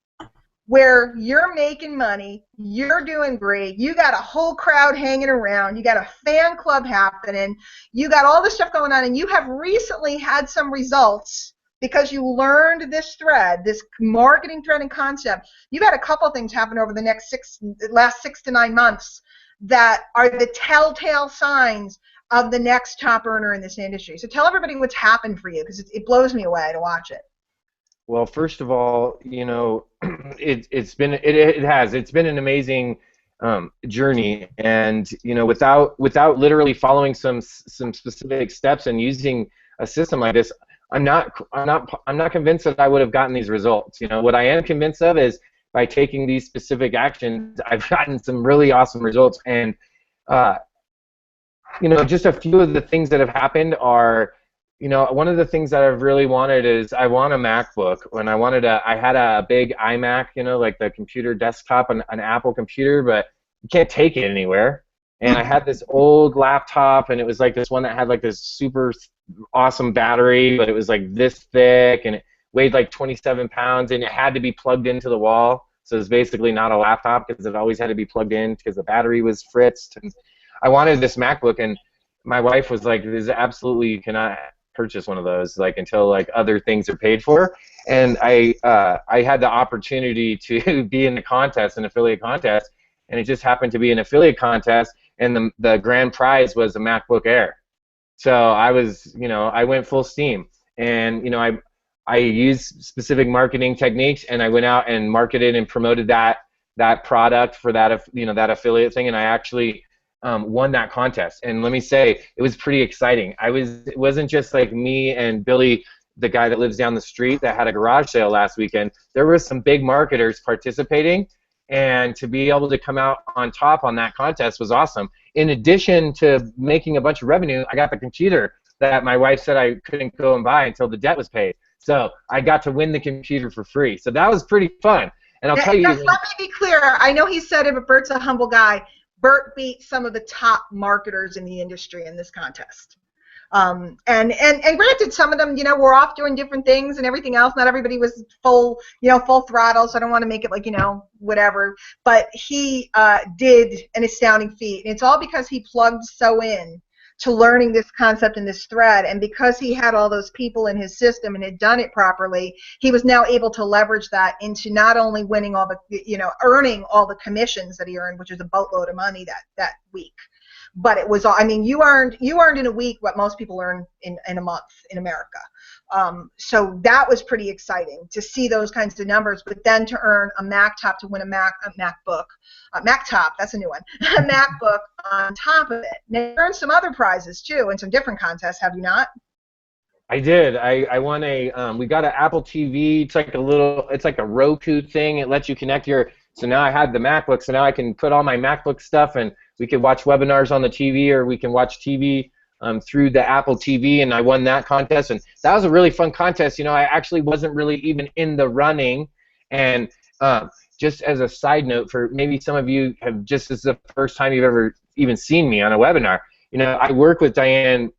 where you're making money, you're doing great, you got a whole crowd hanging around, you got a fan club happening, you got all this stuff going on, and you have recently had some results because you learned this thread, this marketing thread and concept. You've had a couple things happen over the last 6 to 9 months that are the telltale signs of the next top earner in this industry. So tell everybody what's happened for you, because it blows me away to watch it. Well, first of all, you know, it's been an amazing journey, and you know, without literally following some specific steps and using a system like this, I'm not convinced that I would have gotten these results. You know, what I am convinced of is by taking these specific actions, I've gotten some really awesome results. And you know, just a few of the things that have happened are, you know, one of the things that I've really wanted is I want a MacBook. When I had a big iMac, you know, like the computer desktop, an Apple computer, but you can't take it anywhere. And I had this old laptop, and it was like this one that had like this super awesome battery, but it was like this thick, and it weighed like 27 pounds, and it had to be plugged into the wall. So it was basically not a laptop because it always had to be plugged in because the battery was fritzed. And I wanted this MacBook, and my wife was like, "This is absolutely, you cannot purchase one of those like until like other things are paid for." And I had the opportunity to be in the contest, an affiliate contest, and it just happened to be an affiliate contest, and the grand prize was a MacBook Air. So I was, you know, I went full steam, and you know, I used specific marketing techniques, and I went out and marketed and promoted that product for that, you know, that affiliate thing, and I actually won that contest. And let me say, it was pretty exciting. It wasn't just like me and Billy, the guy that lives down the street, that had a garage sale last weekend. There were some big marketers participating, and to be able to come out on top on that contest was awesome. In addition to making a bunch of revenue, I got the computer that my wife said I couldn't go and buy until the debt was paid. So I got to win the computer for free. So that was pretty fun. And I'll tell you. Let me be clear. I know he said it, but Bert's a humble guy. Bert beat some of the top marketers in the industry in this contest. And granted, some of them, you know, were off doing different things and everything else. Not everybody was full throttle, so I don't want to make it like, you know, whatever. But he did an astounding feat. And it's all because he plugged so in to learning this concept and this thread, and because he had all those people in his system and had done it properly, he was now able to leverage that into not only winning all the, you know, earning all the commissions that he earned, which is a boatload of money that week. But it was, I mean, you earned in a week what most people earn in a month in America. So that was pretty exciting to see those kinds of numbers, but then to earn a MacTop, to win a MacBook, MacTop, that's a new one, a MacBook on top of it. Now, you earned some other prizes too in some different contests, have you not? I did. I won we got an Apple TV. It's like a Roku thing. It lets you connect so now I had the MacBook, so now I can put all my MacBook stuff, and we could watch webinars on the TV, or we can watch TV through the Apple TV, and I won that contest, and that was a really fun contest. You know, I actually wasn't really even in the running, and just as a side note, for maybe some of you this is the first time you've ever even seen me on a webinar. You know, I work with Diane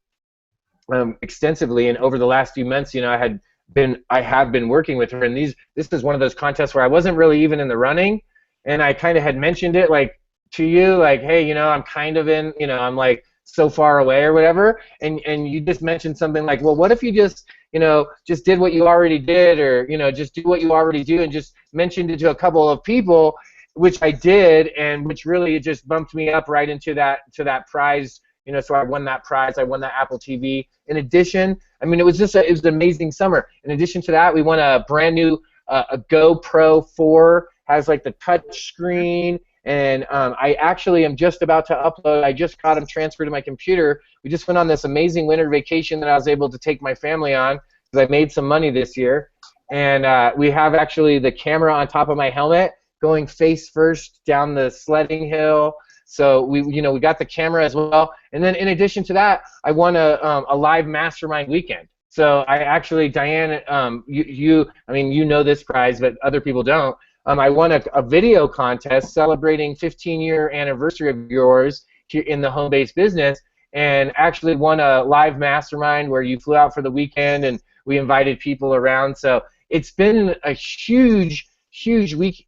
extensively, and over the last few months, you know, I have been working with her, and this is one of those contests where I wasn't really even in the running, and I kind of had mentioned it like to you, like, hey, you know, I'm kind of in, you know, I'm like so far away or whatever, and you just mentioned something like, well, what if you just, you know, just did what you already did, or, you know, just do what you already do, and just mentioned it to a couple of people, which I did, and which really just bumped me up right into that prize. You know, so I won that prize. I won that Apple TV. In addition, I mean, it was an amazing summer. In addition to that, we won a brand new a GoPro 4, has like the touch screen, and I actually am just about to upload. I just got them transferred to my computer. We just went on this amazing winter vacation that I was able to take my family on because I made some money this year, and we have actually the camera on top of my helmet going face first down the sledding hill. So we got the camera as well, and then in addition to that, I won a live mastermind weekend. So I actually, Diane, I mean, you know this prize, but other people don't. I won a video contest celebrating 15-year anniversary of yours here in the home-based business, and actually won a live mastermind where you flew out for the weekend and we invited people around. So it's been a huge huge week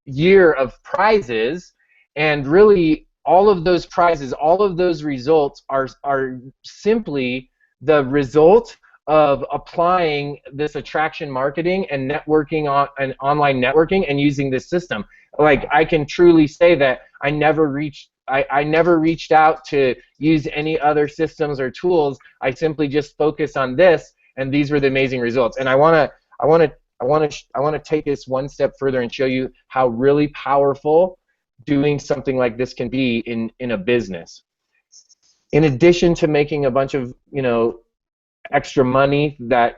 year of prizes, and really all of those prizes, all of those results are simply the result of applying this attraction marketing and networking and online networking and using this system. Like, I can truly say that I never reached out to use any other systems or tools. I simply just focus on this, and these were the amazing results. And I want to take this one step further and show you how really powerful doing something like this can be in a business. In addition to making a bunch of, extra money that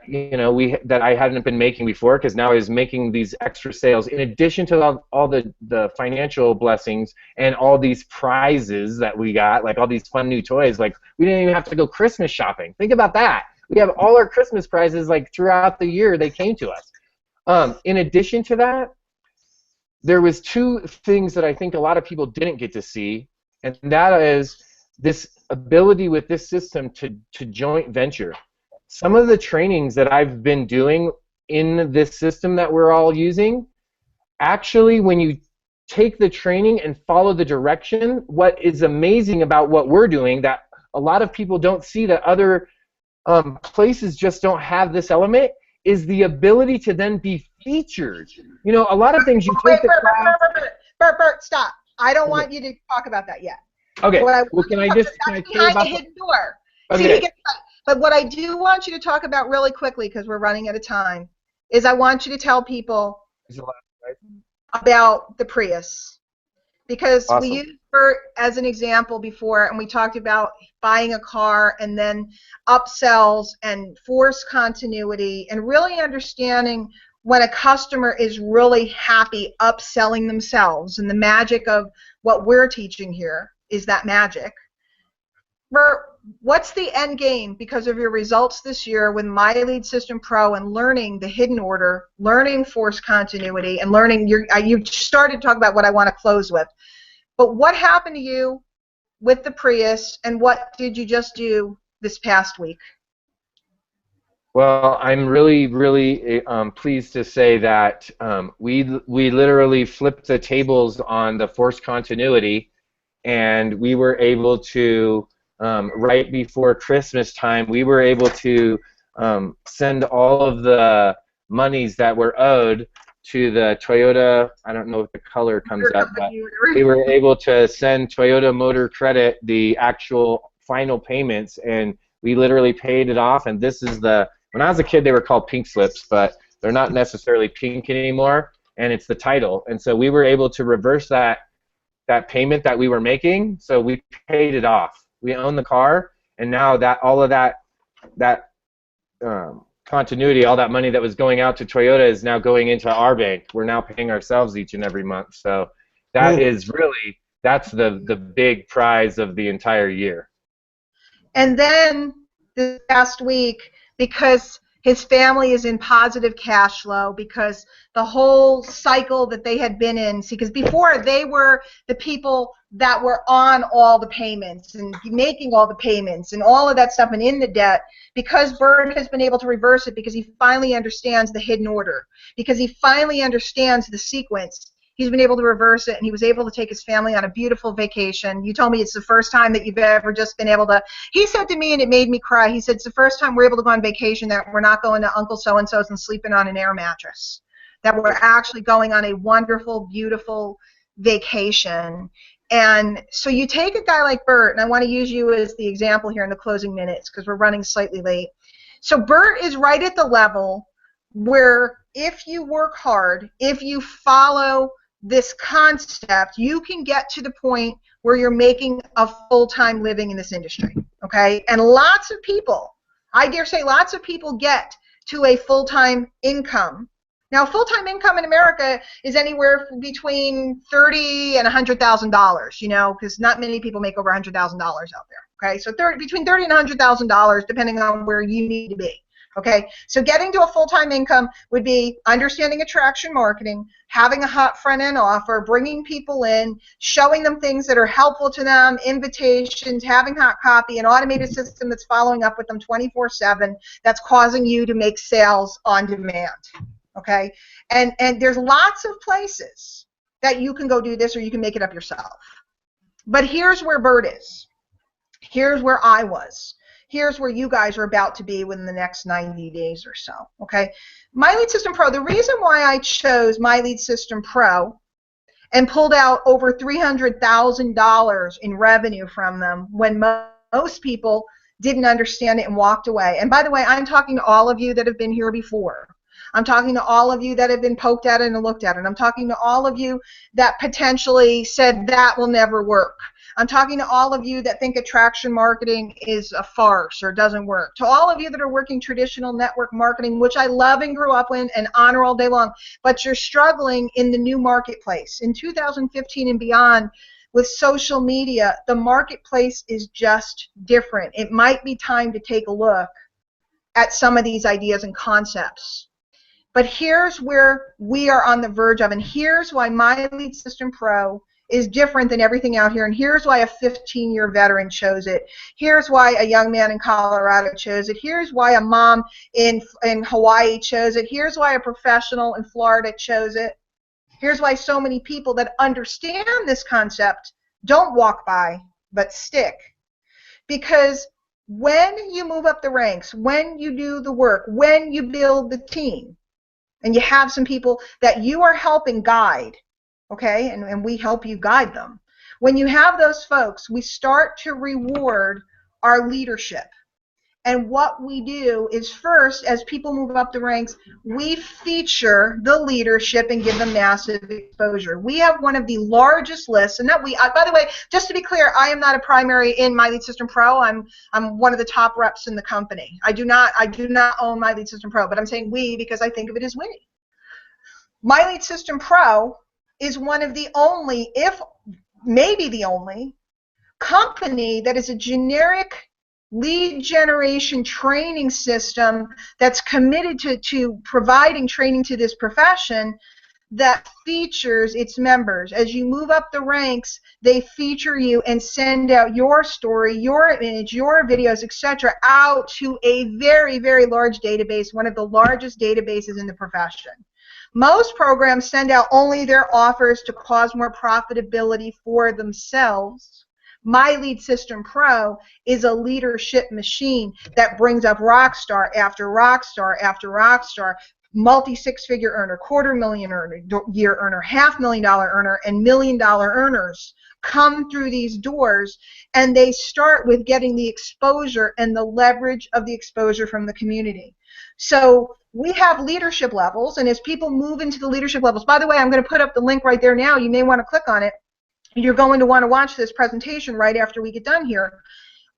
that I hadn't been making before, because now I was making these extra sales, in addition to all the financial blessings and all these prizes that we got, like all these fun new toys. Like, we didn't even have to go Christmas shopping. Think about that. We have all our Christmas prizes, like, throughout the year. They came to us. In addition to that, there was two things that I think a lot of people didn't get to see, and that is this ability with this system to joint venture. Some of the trainings that I've been doing in this system that we're all using, actually, when you take the training and follow the direction, what is amazing about what we're doing that a lot of people don't see, that other places just don't have this element, is the ability to then be featured. A lot of things you take the class. Bert, stop. I don't want you to talk about that yet. Okay. Well, can I say behind the hidden door? Okay. See, but what I do want you to talk about really quickly, because we're running out of time, is I want you to tell people about the Prius. Because Awesome. we used Bert as an example before, and we talked about buying a car and then upsells and force continuity, and really understanding when a customer is really happy upselling themselves. And the magic of what we're teaching here is that magic. Bert, what's the end game because of your results this year with My Lead System Pro and learning the hidden order, learning force continuity, and learning you started to talk about what I want to close with. But what happened to you with the Prius, and what did you just do this past week? Well, I'm really, really pleased to say that we literally flipped the tables on the force continuity, and we were able to, right before Christmas time, we were able to send all of the monies that were owed to the Toyota. I don't know if the color comes up, but we were able to send Toyota Motor Credit the actual final payments, and we literally paid it off. And this is when I was a kid, they were called pink slips, but they're not necessarily pink anymore, and it's the title. And so we were able to reverse that payment that we were making, so we paid it off. We own the car, and now that all of that continuity, all that money that was going out to Toyota is now going into our bank. We're now paying ourselves each and every month. So that is really, that's the big prize of the entire year. And then this past week, because his family is in positive cash flow, because the whole cycle that they had been in, because before they were the people that were on all the payments and making all the payments and all of that stuff and in the debt, because Bert has been able to reverse it, because he finally understands the hidden order, because he finally understands the sequence. He's been able to reverse it, and he was able to take his family on a beautiful vacation. You told me it's the first time that you've ever just been able to. He said to me, and it made me cry, he said, it's the first time we're able to go on vacation that we're not going to Uncle So-and-so's and sleeping on an air mattress, that we're actually going on a wonderful, beautiful vacation. And so you take a guy like Bert, and I want to use you as the example here in the closing minutes because we're running slightly late. So Bert is right at the level where if you work hard, if you follow this concept, you can get to the point where you're making a full-time living in this industry, okay? And lots of people, I dare say lots of people get to a full-time income. Now, full-time income in America is anywhere between $30,000 and $100,000, you know, because not many people make over $100,000 out there, okay? So between $30,000 and $100,000, depending on where you need to be. Okay, so getting to a full-time income would be understanding attraction marketing, having a hot front-end offer, bringing people in, showing them things that are helpful to them, invitations, having hot copy, an automated system that's following up with them 24/7, that's causing you to make sales on demand. okay? And there's lots of places that you can go do this, or you can make it up yourself. But here's where Bert is. Here's where I was. Here's where you guys are about to be within the next 90 days or so, okay? My Lead System Pro, the reason why I chose My Lead System Pro and pulled out over $300,000 in revenue from them when most people didn't understand it and walked away. And by the way, I'm talking to all of you that have been here before. I'm talking to all of you that have been poked at it and looked at it. I'm talking to all of you that potentially said that will never work. I'm talking to all of you that think attraction marketing is a farce or doesn't work. To all of you that are working traditional network marketing, which I love and grew up in and honor all day long, but you're struggling in the new marketplace. In 2015 and beyond, with social media, the marketplace is just different. It might be time to take a look at some of these ideas and concepts. But here's where we are on the verge of, and here's why My Lead System Pro is different than everything out here, and here's why a 15-year veteran chose it. Here's why a young man in Colorado chose it. Here's why a mom in Hawaii chose it. Here's why a professional in Florida chose it. Here's why so many people that understand this concept don't walk by, but stick. Because when you move up the ranks, when you do the work, when you build the team, and you have some people that you are helping guide, okay, and we help you guide them. When you have those folks, we start to reward our leadership. And what we do is first, as people move up the ranks, we feature the leadership and give them massive exposure. We have one of the largest lists, and that by the way, just to be clear, I am not a primary in My Lead System Pro. I'm one of the top reps in the company. I do not own My Lead System Pro, but I'm saying we because I think of it as we. My Lead System Pro is one of the only, if maybe the only, company that is a generic lead generation training system that's committed to providing training to this profession that features its members. As you move up the ranks, they feature you and send out your story, your image, your videos, etc. out to a very, very large database, one of the largest databases in the profession. Most programs send out only their offers to cause more profitability for themselves. My Lead System Pro is a leadership machine that brings up rock star after rock star after rock star, multi-six-figure earner, $250,000 earner, year earner, $500,000 earner, and $1 million earners come through these doors, and they start with getting the exposure and the leverage of the exposure from the community. So we have leadership levels, and as people move into the leadership levels, by the way, I'm going to put up the link right there now. You may want to click on it. You're going to want to watch this presentation right after we get done here.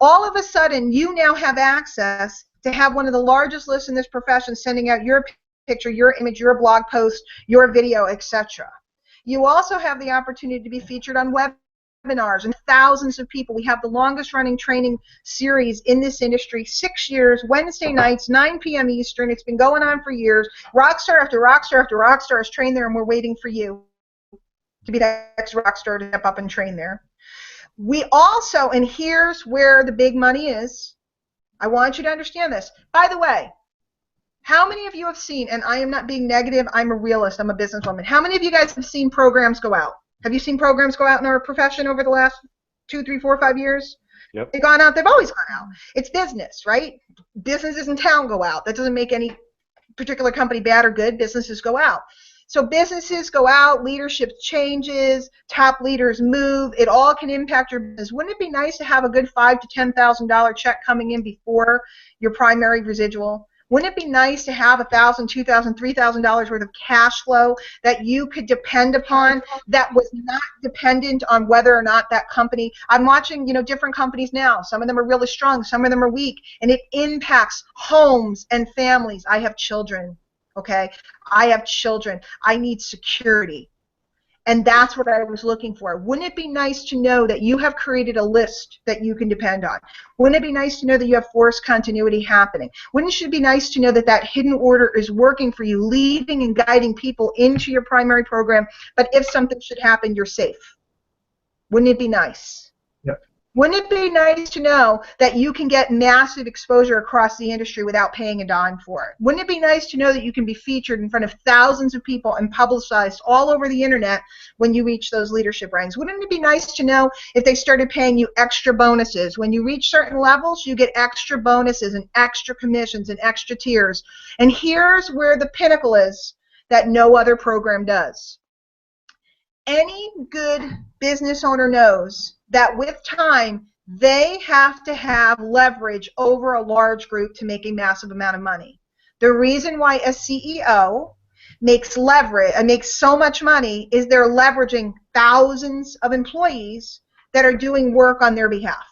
All of a sudden, you now have access to have one of the largest lists in this profession sending out your picture, your image, your blog post, your video, etc. You also have the opportunity to be featured on webinars and thousands of people. We have the longest running training series in this industry, 6 years, Wednesday nights, 9 p.m. Eastern. It's been going on for years. Rockstar after rockstar after rockstar is trained there, and we're waiting for you to be the next rock star to step up and train there. We also, and here's where the big money is, I want you to understand this. By the way, how many of you have seen, and I am not being negative, I'm a realist, I'm a businesswoman, how many of you guys have seen programs go out? Have you seen programs go out in our profession over the last 2, 3, 4, 5 years? Yep. They've gone out, they've always gone out. It's business, right? Businesses in town go out. That doesn't make any particular company bad or good. Businesses go out. So businesses go out, leadership changes, top leaders move. It all can impact your business. Wouldn't it be nice to have a good $5,000 to $10,000 check coming in before your primary residual? Wouldn't it be nice to have $1,000, $2,000, $3,000 worth of cash flow that you could depend upon, that was not dependent on whether or not that company? I'm watching, different companies now. Some of them are really strong, some of them are weak, and it impacts homes and families. I have children. Okay, I have children. I need security. And that's what I was looking for. Wouldn't it be nice to know that you have created a list that you can depend on? Wouldn't it be nice to know that you have force continuity happening? Wouldn't it be nice to know that that hidden order is working for you, leading and guiding people into your primary program, but if something should happen, you're safe? Wouldn't it be nice? Yep. Wouldn't it be nice to know that you can get massive exposure across the industry without paying a dime for it? Wouldn't it be nice to know that you can be featured in front of thousands of people and publicized all over the internet when you reach those leadership ranks? Wouldn't it be nice to know if they started paying you extra bonuses? When you reach certain levels, you get extra bonuses and extra commissions and extra tiers. And here's where the pinnacle is that no other program does. Any good business owner knows that with time, they have to have leverage over a large group to make a massive amount of money. The reason why a CEO makes so much money is they're leveraging thousands of employees that are doing work on their behalf,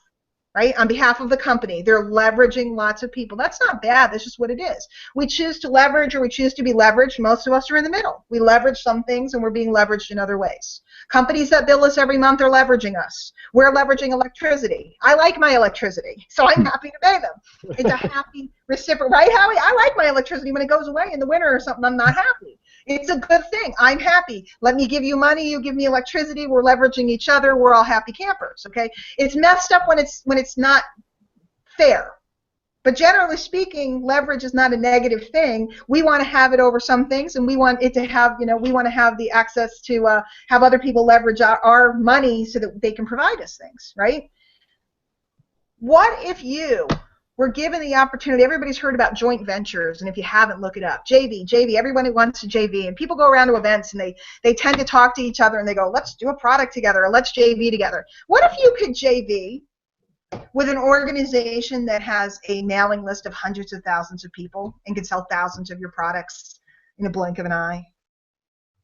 right? On behalf of the company. They're leveraging lots of people. That's not bad. That's just what it is. We choose to leverage or we choose to be leveraged. Most of us are in the middle. We leverage some things and we're being leveraged in other ways. Companies that bill us every month are leveraging us. We're leveraging electricity. I like my electricity, so I'm happy to pay them. It's a happy reciprocal, right, Howie? I like my electricity. When it goes away in the winter or something, I'm not happy. It's a good thing. I'm happy. Let me give you money. You give me electricity. We're leveraging each other. We're all happy campers. Okay? It's messed up when it's not fair. But generally speaking, leverage is not a negative thing. We want to have it over some things, and we want it to have, we want to have the access to have other people leverage our money so that they can provide us things, right? What if you were given the opportunity? Everybody's heard about joint ventures, and if you haven't, look it up. JV, everyone wants to JV, and people go around to events, and they tend to talk to each other, and they go, let's do a product together, or let's JV together. What if you could JV with an organization that has a mailing list of hundreds of thousands of people and can sell thousands of your products in a blink of an eye?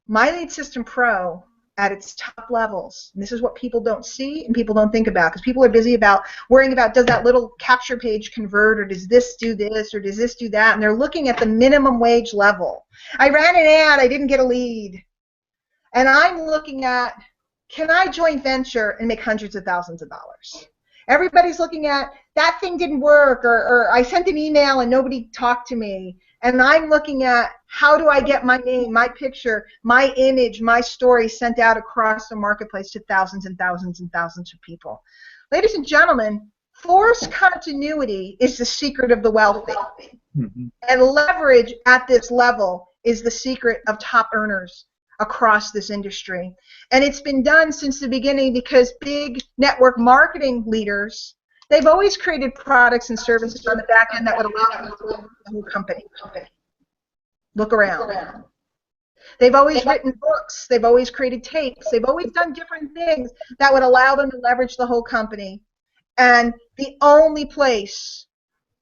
My Lead System Pro at its top levels, and this is what people don't see and people don't think about, because people are busy worrying about, does that little capture page convert, or does this do this, or does this do that, and they're looking at the minimum wage level. I ran an ad, I didn't get a lead, and I'm looking at, can I joint venture and make hundreds of thousands of dollars? Everybody's looking at, that thing didn't work, or I sent an email and nobody talked to me. And I'm looking at, how do I get my name, my picture, my image, my story sent out across the marketplace to thousands and thousands and thousands of people? Ladies and gentlemen, forced continuity is the secret of the wealthy. Mm-hmm. And leverage at this level is the secret of top earners across this industry. And it's been done since the beginning because big network marketing leaders, they've always created products and services on the back end that would allow them to grow the whole company. Look around. They've always written books. They've always created tapes. They've always done different things that would allow them to leverage the whole company. And the only place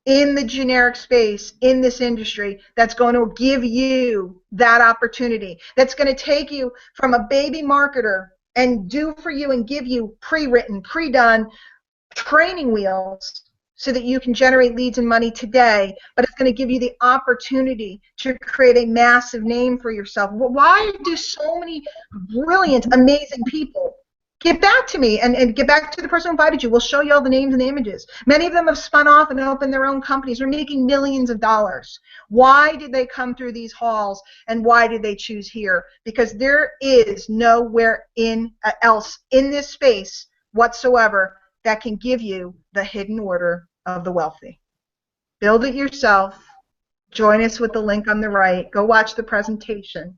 in the generic space, in this industry, that's going to give you that opportunity, that's going to take you from a baby marketer and do for you and give you pre-written, pre-done training wheels so that you can generate leads and money today, but it's going to give you the opportunity to create a massive name for yourself. Why do so many brilliant, amazing people get back to me and get back to the person who invited you? We'll show you all the names and the images. Many of them have spun off and opened their own companies. They're making millions of dollars. Why did they come through these halls, and why did they choose here? Because there is nowhere else in this space whatsoever that can give you the hidden order of the wealthy. Build it yourself. Join us with the link on the right. Go watch the presentation.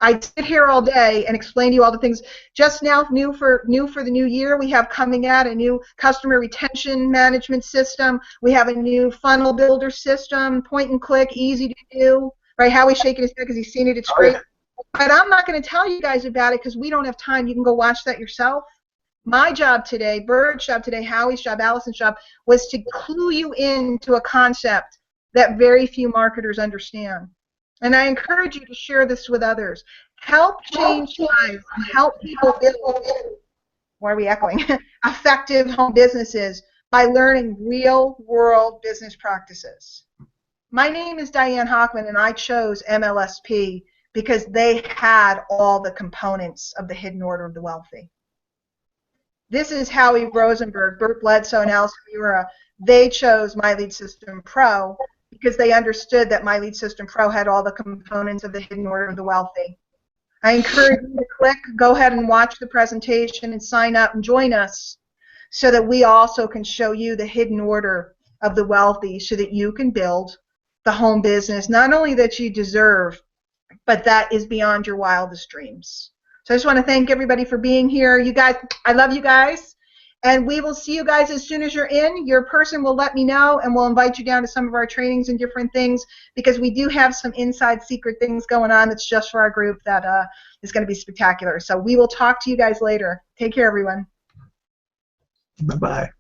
I sit here all day and explain to you all the things. Just now, new for the new year, we have coming out a new customer retention management system. We have a new funnel builder system, point and click, easy to do. Right? Howie's shaking his head because he's seen it. It's great. But I'm not going to tell you guys about it because we don't have time. You can go watch that yourself. My job today, Bird's job today, Howie's job, Allison's job, was to clue you into a concept that very few marketers understand. And I encourage you to share this with others. Help change lives. Help people build, why are we echoing, effective home businesses by learning real-world business practices. My name is Diane Hochman, and I chose MLSP because they had all the components of the hidden order of the wealthy. This is Howie Rosenberg, Bert Bledsoe, and Allison Miura. They chose My Lead System Pro because they understood that My Lead System Pro had all the components of the hidden order of the wealthy. I encourage you to go ahead and watch the presentation and sign up and join us so that we also can show you the hidden order of the wealthy so that you can build the home business, not only that you deserve, but that is beyond your wildest dreams. So I just want to thank everybody for being here. You guys, I love you guys. And we will see you guys as soon as you're in. Your person will let me know, and we'll invite you down to some of our trainings and different things, because we do have some inside secret things going on that's just for our group that is going to be spectacular. So we will talk to you guys later. Take care, everyone. Bye-bye.